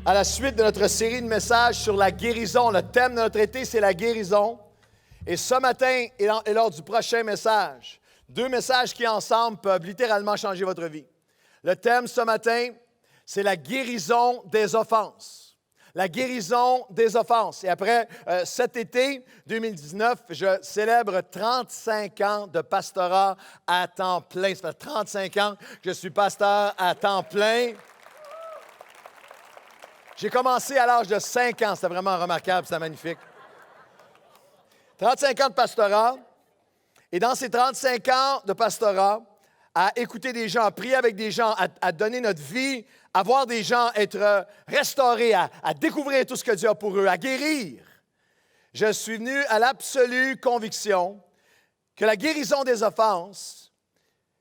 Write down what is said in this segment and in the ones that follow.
à la suite de notre série de messages sur la guérison. Le thème de notre été, c'est la guérison. Et ce matin et lors du prochain message, deux messages qui ensemble peuvent littéralement changer votre vie. Le thème ce matin, c'est la guérison des offenses. La guérison des offenses. Et après cet été 2019, je célèbre 35 ans de pastorat à temps plein. Ça fait 35 ans que je suis pasteur à temps plein. J'ai commencé à l'âge de 5 ans. C'était vraiment remarquable, c'était magnifique. 35 ans de pastorat. Et dans ces 35 ans de pastorat, à écouter des gens, à prier avec des gens, à donner notre vie, à voir des gens être restaurés, à découvrir tout ce que Dieu a pour eux, à guérir. Je suis venu à l'absolue conviction que la guérison des offenses,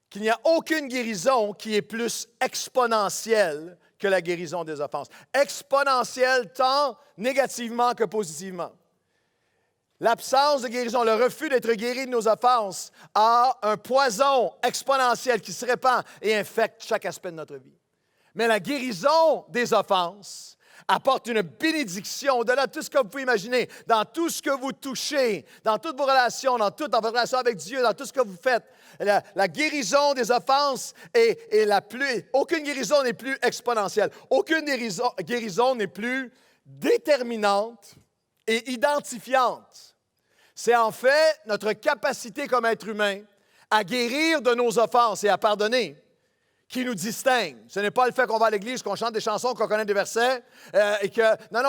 qu'il n'y a aucune guérison qui est plus exponentielle que la guérison des offenses. Exponentielle tant négativement que positivement. L'absence de guérison, le refus d'être guéri de nos offenses a un poison exponentiel qui se répand et infecte chaque aspect de notre vie. Mais la guérison des offenses apporte une bénédiction au-delà de tout ce que vous pouvez imaginer, dans tout ce que vous touchez, dans toutes vos relations, dans votre relation avec Dieu, dans tout ce que vous faites. La guérison des offenses est la plus... Aucune guérison n'est plus exponentielle. Aucune guérison n'est plus déterminante et identifiante. C'est en fait notre capacité comme être humain à guérir de nos offenses et à pardonner qui nous distingue. Ce n'est pas le fait qu'on va à l'église, qu'on chante des chansons, qu'on connaît des versets, et que... Non,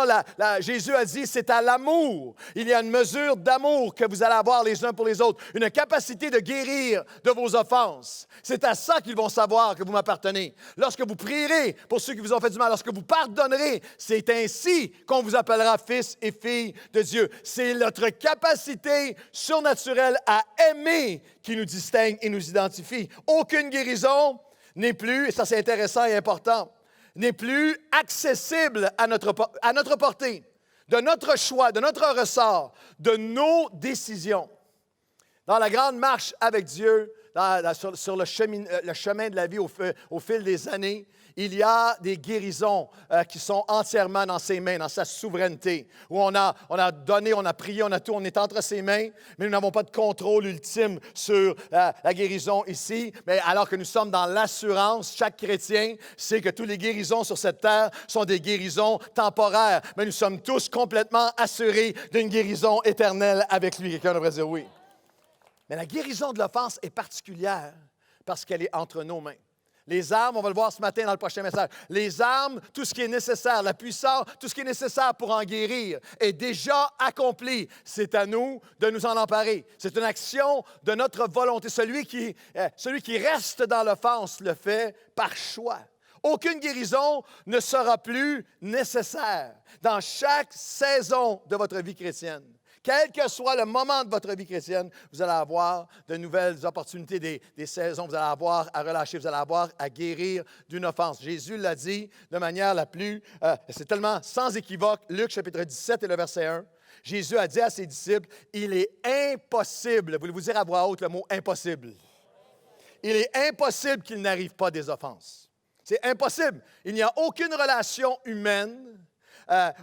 Jésus a dit, c'est à l'amour. Il y a une mesure d'amour que vous allez avoir les uns pour les autres, une capacité de guérir de vos offenses. C'est à ça qu'ils vont savoir que vous m'appartenez. Lorsque vous prierez pour ceux qui vous ont fait du mal, lorsque vous pardonnerez, c'est ainsi qu'on vous appellera fils et filles de Dieu. C'est notre capacité surnaturelle à aimer qui nous distingue et nous identifie. Aucune guérison n'est plus, et ça c'est intéressant et important, n'est plus accessible à notre portée, de notre choix, de notre ressort, de nos décisions. Dans la grande marche avec Dieu, sur le chemin de la vie au fil des années, il y a des guérisons qui sont entièrement dans ses mains, dans sa souveraineté, où on a donné, on a prié, on a tout, on est entre ses mains, mais nous n'avons pas de contrôle ultime sur la guérison ici. Mais alors que nous sommes dans l'assurance, chaque chrétien sait que toutes les guérisons sur cette terre sont des guérisons temporaires, mais nous sommes tous complètement assurés d'une guérison éternelle avec lui. Quelqu'un devrait dire oui. Mais la guérison de l'offense est particulière parce qu'elle est entre nos mains. Les armes, on va le voir ce matin dans le prochain message, les armes, tout ce qui est nécessaire, la puissance, tout ce qui est nécessaire pour en guérir est déjà accompli. C'est à nous de nous en emparer. C'est une action de notre volonté. Celui qui reste dans l'offense le fait par choix. Aucune guérison ne sera plus nécessaire dans chaque saison de votre vie chrétienne. Quel que soit le moment de votre vie chrétienne, vous allez avoir de nouvelles opportunités, des saisons, vous allez avoir à relâcher, vous allez avoir à guérir d'une offense. Jésus l'a dit de manière la plus, c'est tellement sans équivoque, Luc chapitre 17 et le verset 1. Jésus a dit à ses disciples, il est impossible, voulez-vous dire à voix haute le mot impossible? Il est impossible qu'il n'arrive pas des offenses. C'est impossible. Il n'y a aucune relation humaine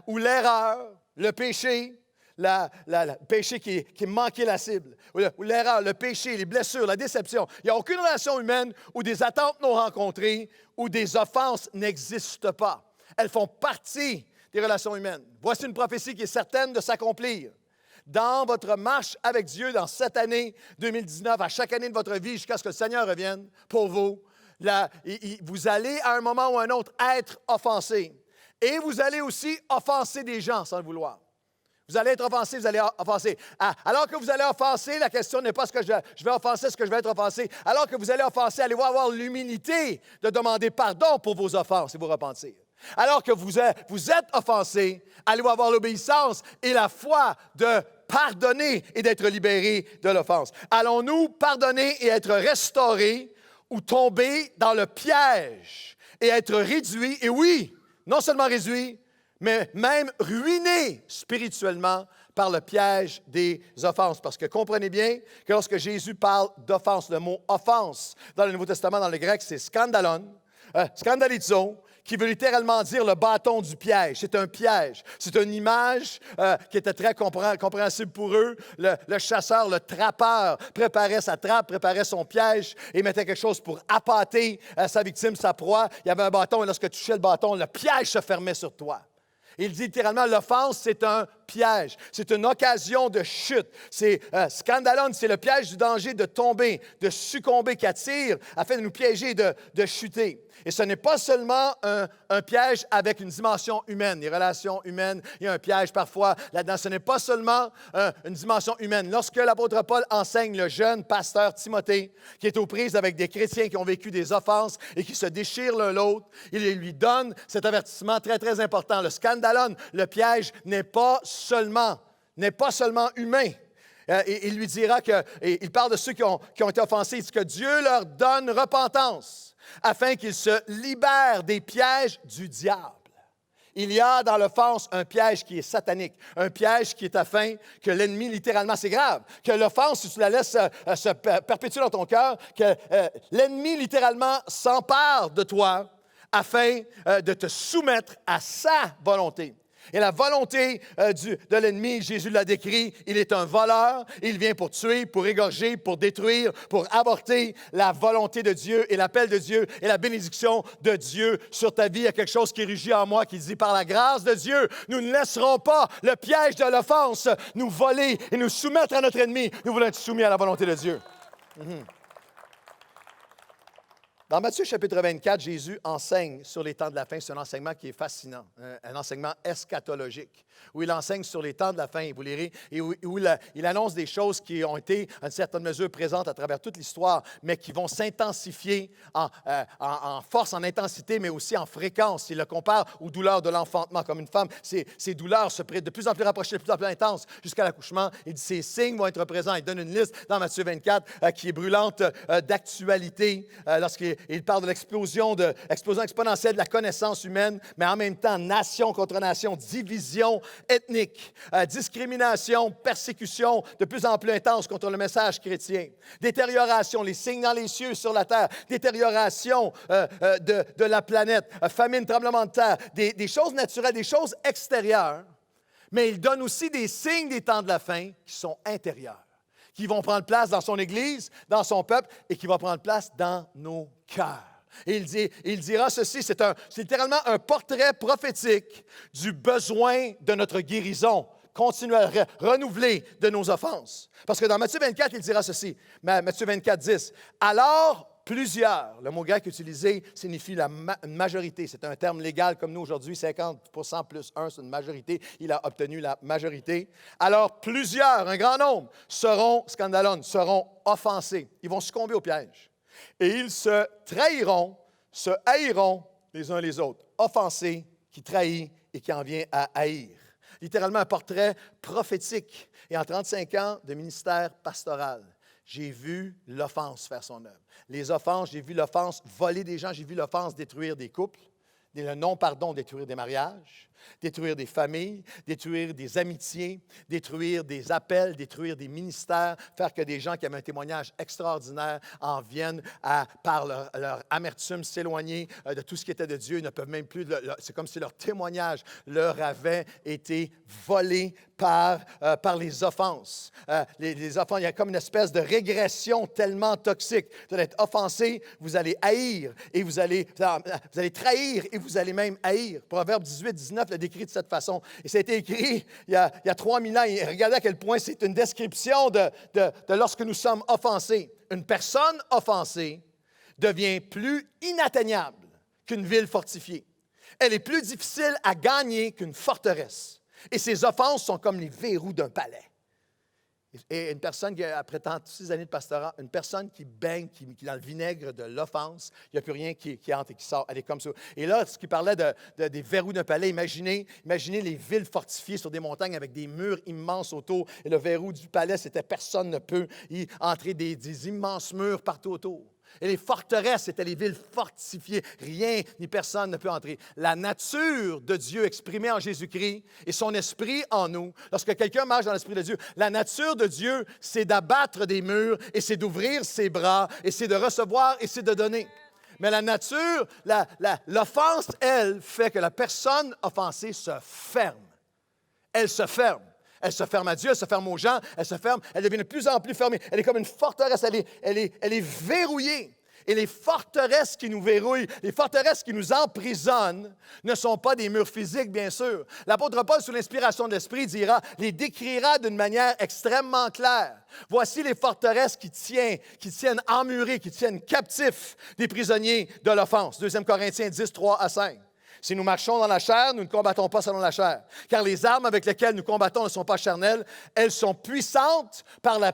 où l'erreur, le péché, le péché qui manquait la cible, ou l'erreur, le péché, les blessures, la déception. Il n'y a aucune relation humaine où des attentes non rencontrées, où des offenses n'existent pas. Elles font partie des relations humaines. Voici une prophétie qui est certaine de s'accomplir. Dans votre marche avec Dieu, dans cette année 2019, à chaque année de votre vie, jusqu'à ce que le Seigneur revienne pour vous, vous allez à un moment ou à un autre être offensé. Et vous allez aussi offenser des gens sans le vouloir. Vous allez être offensé, vous allez offenser. Alors que vous allez offenser, la question n'est pas ce que je vais offenser, ce que je vais être offensé. Alors que vous allez offenser, allez-vous avoir l'humilité de demander pardon pour vos offenses et vous repentir. Alors que vous êtes offensé, allez-vous avoir l'obéissance et la foi de pardonner et d'être libéré de l'offense. Allons-nous pardonner et être restaurés ou tomber dans le piège et être réduits, et oui, non seulement réduits, mais même ruiné spirituellement par le piège des offenses. Parce que comprenez bien que lorsque Jésus parle d'offense, le mot offense dans le Nouveau Testament, dans le grec, c'est scandalon, scandalizo, qui veut littéralement dire le bâton du piège. C'est un piège. C'est une image qui était très compréhensible pour eux. Le chasseur, le trappeur, préparait sa trappe, préparait son piège et mettait quelque chose pour appâter sa victime, sa proie. Il y avait un bâton et lorsque tu touchais le bâton, le piège se fermait sur toi. Il dit littéralement, l'offense, c'est un piège. C'est une occasion de chute. C'est scandalon, c'est le piège du danger de tomber, de succomber, qui attire afin de nous piéger, de chuter. Et ce n'est pas seulement un piège avec une dimension humaine, les relations humaines. Il y a un piège parfois là-dedans. Ce n'est pas seulement une dimension humaine. Lorsque l'apôtre Paul enseigne le jeune pasteur Timothée, qui est aux prises avec des chrétiens qui ont vécu des offenses et qui se déchirent l'un l'autre, il lui donne cet avertissement très, très important. Le scandalon, le piège, n'est pas seulement humain. Et il lui dira il parle de ceux qui ont été offensés, il dit que Dieu leur donne repentance afin qu'ils se libèrent des pièges du diable. Il y a dans l'offense un piège qui est satanique, un piège qui est afin que l'ennemi, littéralement, c'est grave, que l'offense, si tu la laisses se perpétuer dans ton cœur, que l'ennemi, littéralement, s'empare de toi afin de te soumettre à sa volonté. Et la volonté de l'ennemi, Jésus l'a décrit, il est un voleur, il vient pour tuer, pour égorger, pour détruire, pour avorter. La volonté de Dieu et l'appel de Dieu et la bénédiction de Dieu sur ta vie. Il y a quelque chose qui rugit en moi qui dit, par la grâce de Dieu, nous ne laisserons pas le piège de l'offense nous voler et nous soumettre à notre ennemi. Nous voulons être soumis à la volonté de Dieu. Dans Matthieu chapitre 24, Jésus enseigne sur les temps de la fin. C'est un enseignement qui est fascinant, un enseignement eschatologique, où il enseigne sur les temps de la fin, vous lirez, et où il annonce des choses qui ont été, à une certaine mesure, présentes à travers toute l'histoire, mais qui vont s'intensifier en force, en intensité, mais aussi en fréquence. Il le compare aux douleurs de l'enfantement, comme une femme. Ces douleurs se prennent de plus en plus rapprochées, de plus en plus intenses, jusqu'à l'accouchement. Il dit, ces signes vont être présents. Il donne une liste dans Matthieu 24 qui est brûlante d'actualité, lorsqu'il parle de l'explosion exponentielle de la connaissance humaine, mais en même temps, nation contre nation, division ethnique, discrimination, persécution de plus en plus intense contre le message chrétien, détérioration, les signes dans les cieux, sur la terre, détérioration de la planète, famine, tremblement de terre, des choses naturelles, des choses extérieures, mais il donne aussi des signes des temps de la fin qui sont intérieurs, qui vont prendre place dans son Église, dans son peuple, et qui vont prendre place dans nos cœurs. Et il dira ceci, c'est littéralement un portrait prophétique du besoin de notre guérison continuelle, renouvelée de nos offenses. Parce que dans Matthieu 24, il dira ceci, Matthieu 24, 10, « Alors plusieurs », le mot grec utilisé signifie une majorité, c'est un terme légal comme nous aujourd'hui, 50% plus 1, c'est une majorité, il a obtenu la majorité. « Alors plusieurs, un grand nombre, seront offensés, ils vont succomber au piège. Et ils se trahiront, se haïront les uns les autres. » Offensé, qui trahit et qui en vient à haïr. Littéralement un portrait prophétique. Et en 35 ans de ministère pastoral, j'ai vu l'offense faire son œuvre. Les offenses, j'ai vu l'offense voler des gens, j'ai vu l'offense détruire des couples, le non-pardon détruire des mariages, détruire des familles, détruire des amitiés, détruire des appels, détruire des ministères, faire que des gens qui avaient un témoignage extraordinaire en viennent par leur amertume s'éloigner de tout ce qui était de Dieu. Ils ne peuvent même plus, c'est comme si leur témoignage leur avait été volé par les offenses. Les offenses, il y a comme une espèce de régression tellement toxique. Vous allez être offensé, vous allez haïr, et vous allez trahir, et vous allez même haïr. Proverbe 18, 19 le décrit de cette façon. Et ça a été écrit il y a 3000 ans. Et regardez à quel point c'est une description de lorsque nous sommes offensés. Une personne offensée devient plus inatteignable qu'une ville fortifiée. Elle est plus difficile à gagner qu'une forteresse. Et ces offenses sont comme les verrous d'un palais. Et une personne qui, après tant de 6 années de pastorat, une personne qui baigne, qui est dans le vinaigre de l'offense, il n'y a plus rien qui entre et qui sort. Elle est comme ça. Et là, ce qui parlait des verrous d'un palais, imaginez les villes fortifiées sur des montagnes avec des murs immenses autour. Et le verrou du palais, c'était personne ne peut y entrer, des immenses murs partout autour. Et les forteresses, c'était les villes fortifiées. Rien ni personne ne peut entrer. La nature de Dieu exprimée en Jésus-Christ et son esprit en nous. Lorsque quelqu'un marche dans l'esprit de Dieu, la nature de Dieu, c'est d'abattre des murs et c'est d'ouvrir ses bras et c'est de recevoir et c'est de donner. Mais la nature, l'offense, elle, fait que la personne offensée se ferme. Elle se ferme. Elle se ferme à Dieu, elle se ferme aux gens, elle se ferme, elle devient de plus en plus fermée. Elle est comme une forteresse, elle est verrouillée. Et les forteresses qui nous verrouillent, les forteresses qui nous emprisonnent, ne sont pas des murs physiques, bien sûr. L'apôtre Paul, sous l'inspiration de l'Esprit, les décrira d'une manière extrêmement claire. Voici les forteresses qui tiennent emmurés, qui tiennent captifs des prisonniers de l'offense. 2 Corinthiens 10, 3 à 5. Si nous marchons dans la chair, nous ne combattons pas selon la chair. Car les armes avec lesquelles nous combattons ne sont pas charnelles, elles sont puissantes par la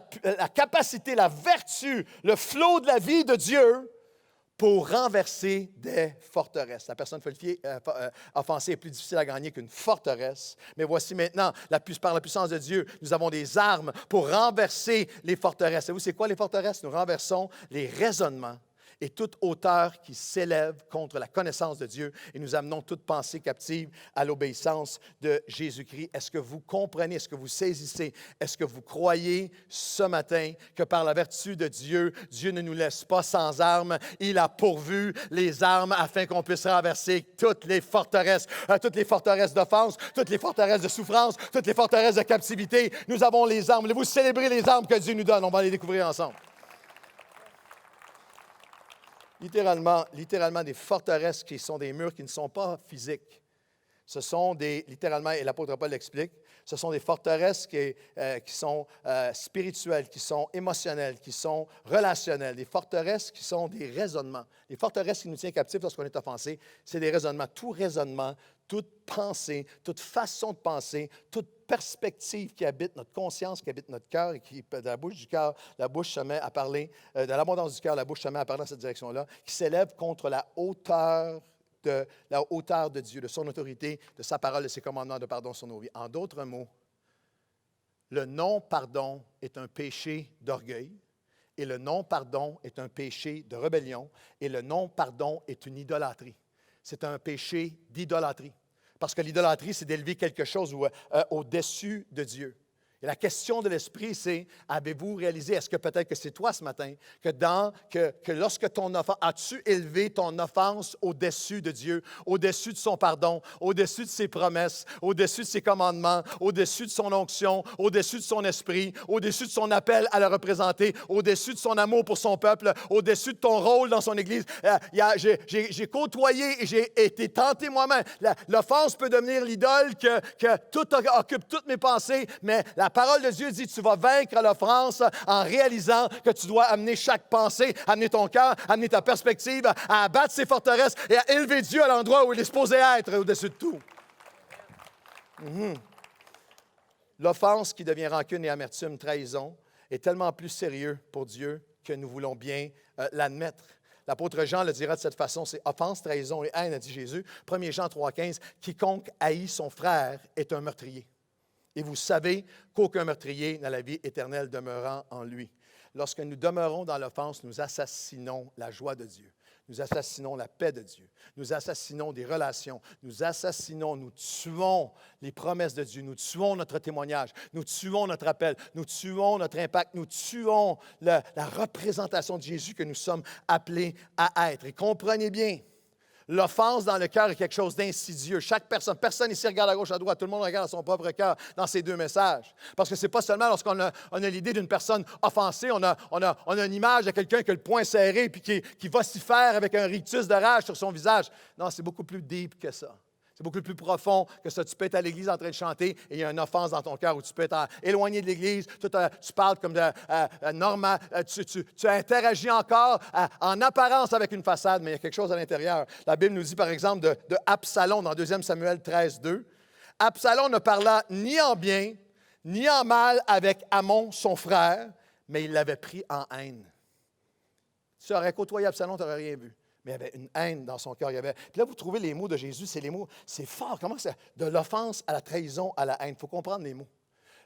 capacité, la vertu, le flot de la vie de Dieu pour renverser des forteresses. La personne offensée est plus difficile à gagner qu'une forteresse. Mais voici maintenant, par la puissance de Dieu, nous avons des armes pour renverser les forteresses. Savez-vous, c'est quoi les forteresses? Nous renversons les raisonnements et toute hauteur qui s'élève contre la connaissance de Dieu, et nous amenons toute pensée captive à l'obéissance de Jésus-Christ. Est-ce que vous comprenez, est-ce que vous saisissez, est-ce que vous croyez ce matin que par la vertu de Dieu, Dieu ne nous laisse pas sans armes, il a pourvu les armes afin qu'on puisse renverser toutes les forteresses d'offense, toutes les forteresses de souffrance, toutes les forteresses de captivité. Nous avons les armes. Voulez-vous célébrer les armes que Dieu nous donne? On va les découvrir ensemble. Littéralement des forteresses qui sont des murs qui ne sont pas physiques. Ce sont littéralement, et l'apôtre Paul l'explique, ce sont des forteresses qui sont spirituelles, qui sont émotionnelles, qui sont relationnelles, des forteresses qui sont des raisonnements. Les forteresses qui nous tiennent captifs lorsqu'on est offensé, c'est des raisonnements. Tout raisonnement, toute pensée, toute façon de penser, toute perspective qui habite notre conscience, qui habite notre cœur et qui, de la bouche du cœur, la bouche se met à parler, de l'abondance du cœur, la bouche se met à parler dans cette direction-là, qui s'élève contre la hauteur de Dieu, de son autorité, de sa parole, de ses commandements de pardon sur nos vies. En d'autres mots, le non-pardon est un péché d'orgueil, et le non-pardon est un péché de rébellion, et le non-pardon est une idolâtrie. C'est un péché d'idolâtrie. Parce que l'idolâtrie, c'est d'élever quelque chose au-dessus de Dieu. Et la question de l'esprit, c'est, avez-vous réalisé, est-ce que peut-être que c'est toi ce matin, que lorsque ton offense, as-tu élevé ton offense au-dessus de Dieu, au-dessus de son pardon, au-dessus de ses promesses, au-dessus de ses commandements, au-dessus de son onction, au-dessus de son esprit, au-dessus de son appel à le représenter, au-dessus de son amour pour son peuple, au-dessus de ton rôle dans son Église? J'ai côtoyé et j'ai été tenté moi-même. L'offense peut devenir l'idole que tout occupe toutes mes pensées, mais la parole de Dieu dit que tu vas vaincre l'offense en réalisant que tu dois amener chaque pensée, amener ton cœur, amener ta perspective, à abattre ses forteresses et à élever Dieu à l'endroit où il est supposé être, au-dessus de tout. L'offense qui devient rancune et amertume, trahison, est tellement plus sérieux pour Dieu que nous voulons bien l'admettre. L'apôtre Jean le dira de cette façon, c'est offense, trahison et haine, a dit Jésus. 1 Jean 3,15, quiconque haït son frère est un meurtrier. Et vous savez qu'aucun meurtrier n'a la vie éternelle demeurant en lui. Lorsque nous demeurons dans l'offense, nous assassinons la joie de Dieu. Nous assassinons la paix de Dieu. Nous assassinons des relations. Nous tuons les promesses de Dieu. Nous tuons notre témoignage. Nous tuons notre appel. Nous tuons notre impact. Nous tuons la représentation de Jésus que nous sommes appelés à être. Et comprenez bien, l'offense dans le cœur est quelque chose d'insidieux. Personne ici regarde à gauche, à droite. Tout le monde regarde à son propre cœur dans ces deux messages. Parce que ce n'est pas seulement lorsqu'on a l'idée d'une personne offensée, on a une image de quelqu'un qui a le poing serré et qui vocifère avec un rictus de rage sur son visage. Non, c'est beaucoup plus deep que ça. C'est beaucoup plus profond que ça. Tu peux être à l'église en train de chanter et il y a une offense dans ton cœur où tu peux être éloigné de l'église. Tu parles comme normal. Tu interagis encore en apparence avec une façade, mais il y a quelque chose à l'intérieur. La Bible nous dit, par exemple, de Absalom dans 2 Samuel 13, 2. Absalom ne parla ni en bien, ni en mal avec Amon, son frère, mais il l'avait pris en haine. Tu aurais côtoyé Absalom, tu n'aurais rien vu. Mais il y avait une haine dans son cœur. Puis là, vous trouvez les mots de Jésus, c'est fort. Comment c'est? De l'offense à la trahison, à la haine. Il faut comprendre les mots.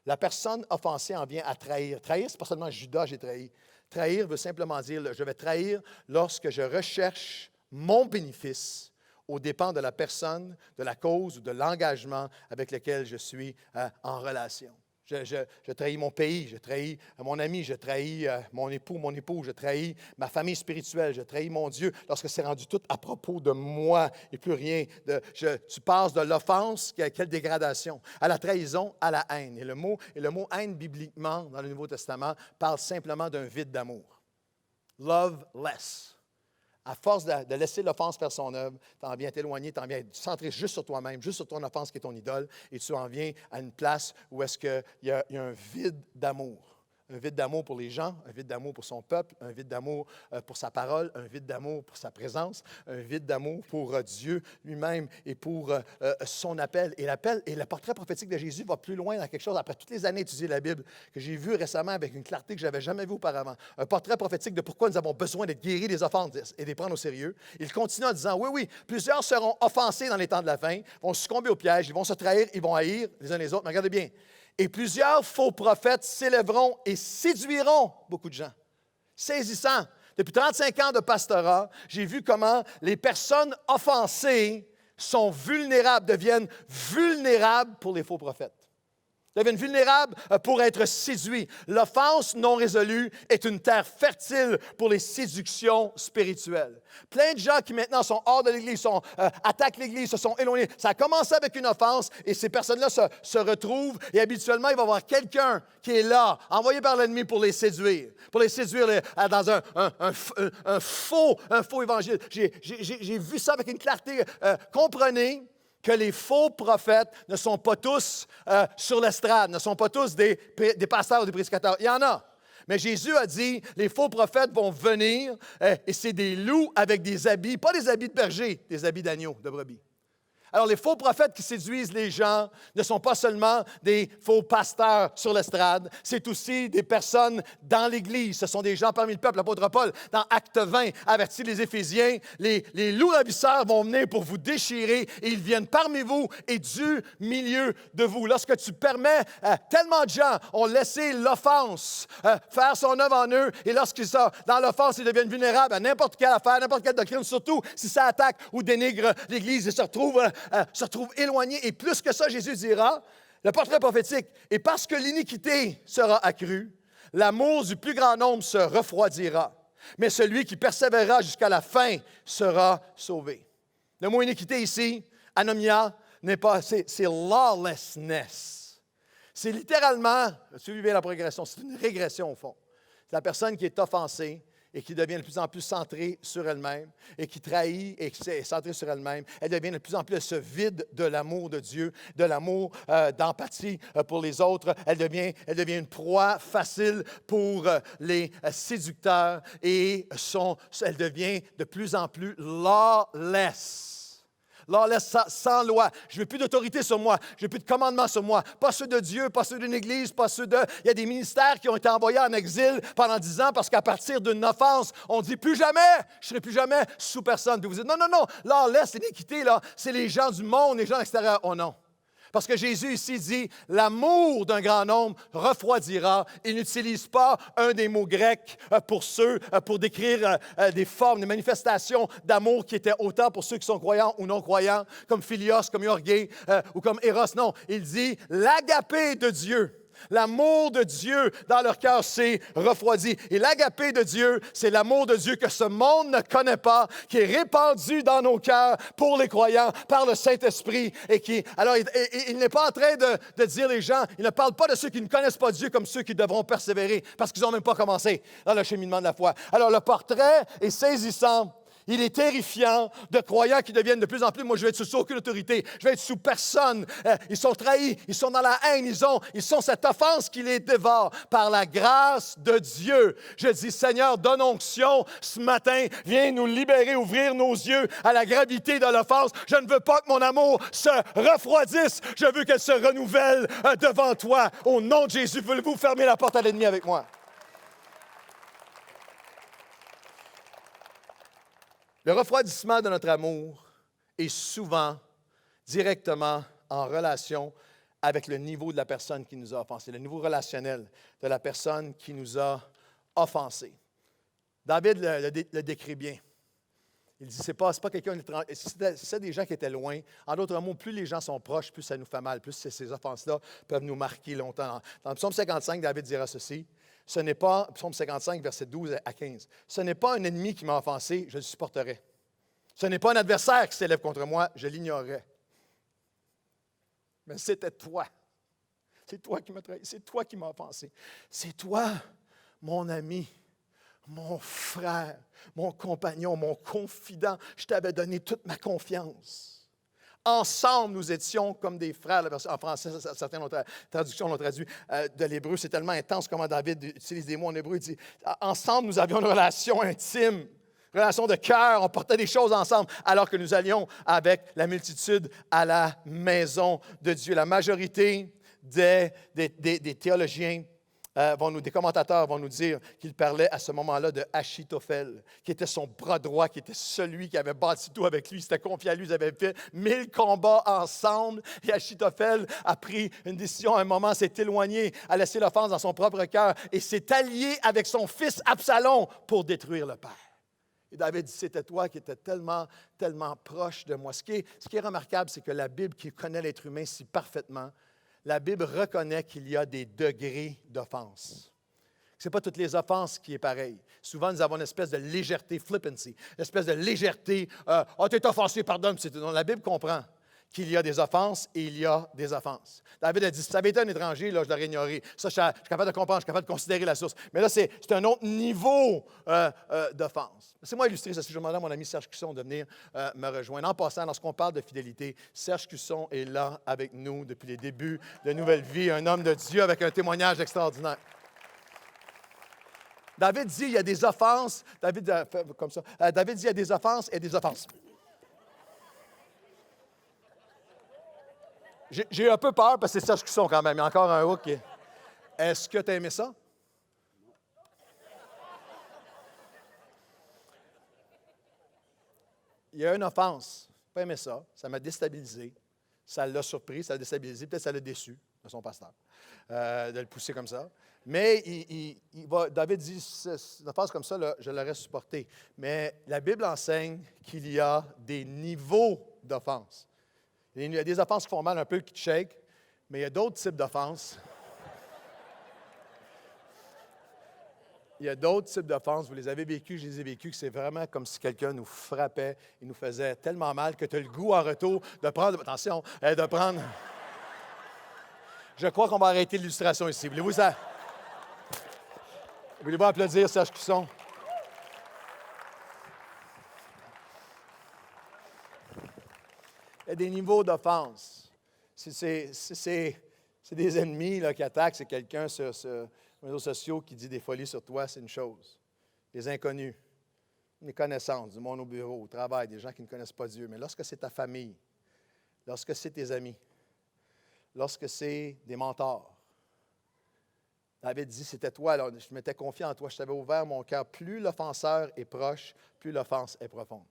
La personne offensée en vient à trahir. Trahir, ce n'est pas seulement Judas, j'ai trahi. Trahir veut simplement dire, je vais trahir lorsque je recherche mon bénéfice aux dépens de la personne, de la cause ou de l'engagement avec lequel je suis en relation. Je trahis mon pays, je trahis mon ami, je trahis mon époux, je trahis ma famille spirituelle, je trahis mon Dieu. Lorsque c'est rendu tout à propos de moi et plus rien, tu passes de l'offense, quelle dégradation, à la trahison, à la haine. Et le mot haine, bibliquement, dans le Nouveau Testament, parle simplement d'un vide d'amour. Loveless. À force de laisser l'offense faire son œuvre, tu en viens t'éloigner, tu en viens te centrer juste sur toi-même, juste sur ton offense qui est ton idole, et tu en viens à une place où est-ce qu'il y a un vide d'amour. Un vide d'amour pour les gens, un vide d'amour pour son peuple, un vide d'amour pour sa parole, un vide d'amour pour sa présence, un vide d'amour pour Dieu lui-même et pour son appel. Et le portrait prophétique de Jésus va plus loin dans quelque chose, après toutes les années d'étudier la Bible, que j'ai vu récemment avec une clarté que je n'avais jamais vue auparavant. Un portrait prophétique de pourquoi nous avons besoin d'être guéris des offenses et de les prendre au sérieux. Il continue en disant, oui, plusieurs seront offensés dans les temps de la fin, vont succomber au piège, ils vont se trahir, ils vont haïr les uns les autres. Mais regardez bien. Et plusieurs faux prophètes s'élèveront et séduiront beaucoup de gens. Saisissant. Depuis 35 ans de pastorat, j'ai vu comment les personnes offensées sont vulnérables, deviennent vulnérables pour les faux prophètes. Deviennent vulnérables pour être séduits. L'offense non résolue est une terre fertile pour les séductions spirituelles. Plein de gens qui maintenant sont hors de l'Église, attaquent l'Église, se sont éloignés. Ça a commencé avec une offense et ces personnes-là se retrouvent et habituellement, il va y avoir quelqu'un qui est là, envoyé par l'ennemi pour les séduire dans un faux évangile. J'ai vu ça avec une clarté. Comprenez que les faux prophètes ne sont pas tous sur l'estrade, ne sont pas tous des pasteurs ou des prédicateurs. Il y en a. Mais Jésus a dit, les faux prophètes vont venir et c'est des loups avec des habits, pas des habits de berger, des habits d'agneau, de brebis. Alors, les faux prophètes qui séduisent les gens ne sont pas seulement des faux pasteurs sur l'estrade, c'est aussi des personnes dans l'Église. Ce sont des gens parmi le peuple. L'apôtre Paul, dans Acte 20, avertit les Éphésiens, les loups ravisseurs vont venir pour vous déchirer et ils viennent parmi vous et du milieu de vous. Lorsque tu permets, tellement de gens ont laissé l'offense faire son œuvre en eux et lorsqu'ils sont dans l'offense, ils deviennent vulnérables à n'importe quelle affaire, n'importe quelle doctrine, surtout si ça attaque ou dénigre l'Église et se retrouvent éloignés. Et plus que ça, Jésus dira, le portrait prophétique, et parce que l'iniquité sera accrue, l'amour du plus grand nombre se refroidira. Mais celui qui persévérera jusqu'à la fin sera sauvé. Le mot iniquité ici, anomia, n'est pas, c'est lawlessness. C'est littéralement, suivez la progression, c'est une régression au fond. C'est la personne qui est offensée et qui devient de plus en plus centrée sur elle-même, et qui trahit et qui est centrée sur elle-même. Elle devient de plus en plus ce vide de l'amour de Dieu, de l'amour d'empathie pour les autres. Elle devient une proie facile pour les séducteurs et elle devient de plus en plus lawless. Lawless, sans loi. Je ne veux plus d'autorité sur moi. Je ne veux plus de commandement sur moi. Pas ceux de Dieu, pas ceux d'une Église, pas ceux de... Il y a des ministères qui ont été envoyés en exil pendant 10 ans parce qu'à partir d'une offense, on dit plus jamais, je ne serai plus jamais sous personne. Puis vous dites, non. Lawless, l'iniquité, là, c'est les gens du monde, les gens extérieurs. Oh non. Parce que Jésus ici dit, l'amour d'un grand nombre refroidira. Il n'utilise pas un des mots grecs pour décrire des formes, des manifestations d'amour qui étaient autant pour ceux qui sont croyants ou non croyants, comme philios, comme orgueil ou comme éros. Non, il dit l'agapé de Dieu. L'amour de Dieu dans leur cœur s'est refroidi. Et l'agapé de Dieu, c'est l'amour de Dieu que ce monde ne connaît pas, qui est répandu dans nos cœurs pour les croyants par le Saint-Esprit. Alors, il n'est pas en train de dire les gens, il ne parle pas de ceux qui ne connaissent pas Dieu comme ceux qui devront persévérer parce qu'ils n'ont même pas commencé dans le cheminement de la foi. Alors, le portrait est saisissant. Il est terrifiant de croyants qui deviennent de plus en plus, moi je vais être sous aucune autorité, je vais être sous personne. Ils sont trahis, ils sont dans la haine, ils sont cette offense qui les dévore. Par la grâce de Dieu, je dis Seigneur, donne onction ce matin, viens nous libérer, ouvrir nos yeux à la gravité de l'offense. Je ne veux pas que mon amour se refroidisse, je veux qu'elle se renouvelle devant toi. Au nom de Jésus, voulez-vous fermer la porte à l'ennemi avec moi? Le refroidissement de notre amour est souvent directement en relation avec le niveau de la personne qui nous a offensés, le niveau relationnel de la personne qui nous a offensés. David le décrit bien. Il dit, c'est pas quelqu'un d'étranger. C'est des gens qui étaient loin. En d'autres mots, plus les gens sont proches, plus ça nous fait mal, plus ces offenses-là peuvent nous marquer longtemps. Dans le psaume 55, David dira ceci, ce n'est pas, psaume 55, verset 12 à 15, ce n'est pas un ennemi qui m'a offensé, je le supporterai. Ce n'est pas un adversaire qui s'élève contre moi, je l'ignorerai. Mais c'était toi. C'est toi qui m'as trahi, c'est toi qui m'as offensé. C'est toi, mon ami, mon frère, mon compagnon, mon confident. Je t'avais donné toute ma confiance. Ensemble, nous étions comme des frères. En français, certaines traductions l'ont traduit de l'hébreu. C'est tellement intense comment David utilise des mots en hébreu. Il dit, ensemble, nous avions une relation intime. Relation de cœur, on portait des choses ensemble alors que nous allions avec la multitude à la maison de Dieu. La majorité des théologiens, des commentateurs vont nous dire qu'il parlait à ce moment-là de Achitophel, qui était son bras droit, qui était celui qui avait bâti tout avec lui, il s'était confié à lui, ils avaient fait 1000 combats ensemble. Et Achitophel a pris une décision à un moment, s'est éloigné, a laissé l'offense dans son propre cœur et s'est allié avec son fils Absalom pour détruire le père. Et David dit, c'était toi qui étais tellement, tellement proche de moi. Ce qui est remarquable, c'est que la Bible, qui connaît l'être humain si parfaitement, la Bible reconnaît qu'il y a des degrés d'offense. Ce n'est pas toutes les offenses qui est pareil. Souvent, nous avons une espèce de légèreté, flippancy, une espèce de légèreté. « tu es offensé, pardonne. » La Bible comprend qu'il y a des offenses et il y a des offenses. David a dit, si ça avait été un étranger, là, je l'aurais ignoré. Ça, je suis capable de comprendre, je suis capable de considérer la source. Mais là, c'est un autre niveau d'offense. Laissez-moi illustrer ça. Si je demande à mon ami Serge Cusson de venir me rejoindre. En passant, lorsqu'on parle de fidélité, Serge Cusson est là avec nous depuis les débuts de Nouvelle Vie, un homme de Dieu avec un témoignage extraordinaire. David dit, il y a des offenses. David dit, il y a des offenses et des offenses. J'ai un peu peur parce que c'est Serge Cusson quand même. Il y a encore un hook. Est-ce que tu as aimé ça? Il y a une offense. Je n'ai pas aimé ça. Ça m'a déstabilisé. Ça l'a surpris, ça l'a déstabilisé. Peut-être ça l'a déçu de son pasteur de le pousser comme ça. Mais David dit, une offense comme ça, là, je l'aurais supporté. Mais la Bible enseigne qu'il y a des niveaux d'offense. Il y a des offenses qui font mal un peu, qui te shake, mais il y a d'autres types d'offenses. Il y a d'autres types d'offenses, vous les avez vécues, je les ai vécues, que c'est vraiment comme si quelqu'un nous frappait et nous faisait tellement mal que tu as le goût en retour de prendre, attention, de prendre... Je crois qu'on va arrêter l'illustration ici. Voulez-vous ça? Voulez-vous applaudir Serge Cusson? Il y a des niveaux d'offense. C'est des ennemis là, qui attaquent, c'est quelqu'un sur les réseaux sociaux qui dit des folies sur toi, c'est une chose. Des inconnus, des connaissances, du monde au bureau, au travail, des gens qui ne connaissent pas Dieu. Mais lorsque c'est ta famille, lorsque c'est tes amis, lorsque c'est des mentors, David dit, c'était toi, alors, je m'étais confié en toi, je t'avais ouvert mon cœur. Plus l'offenseur est proche, plus l'offense est profonde.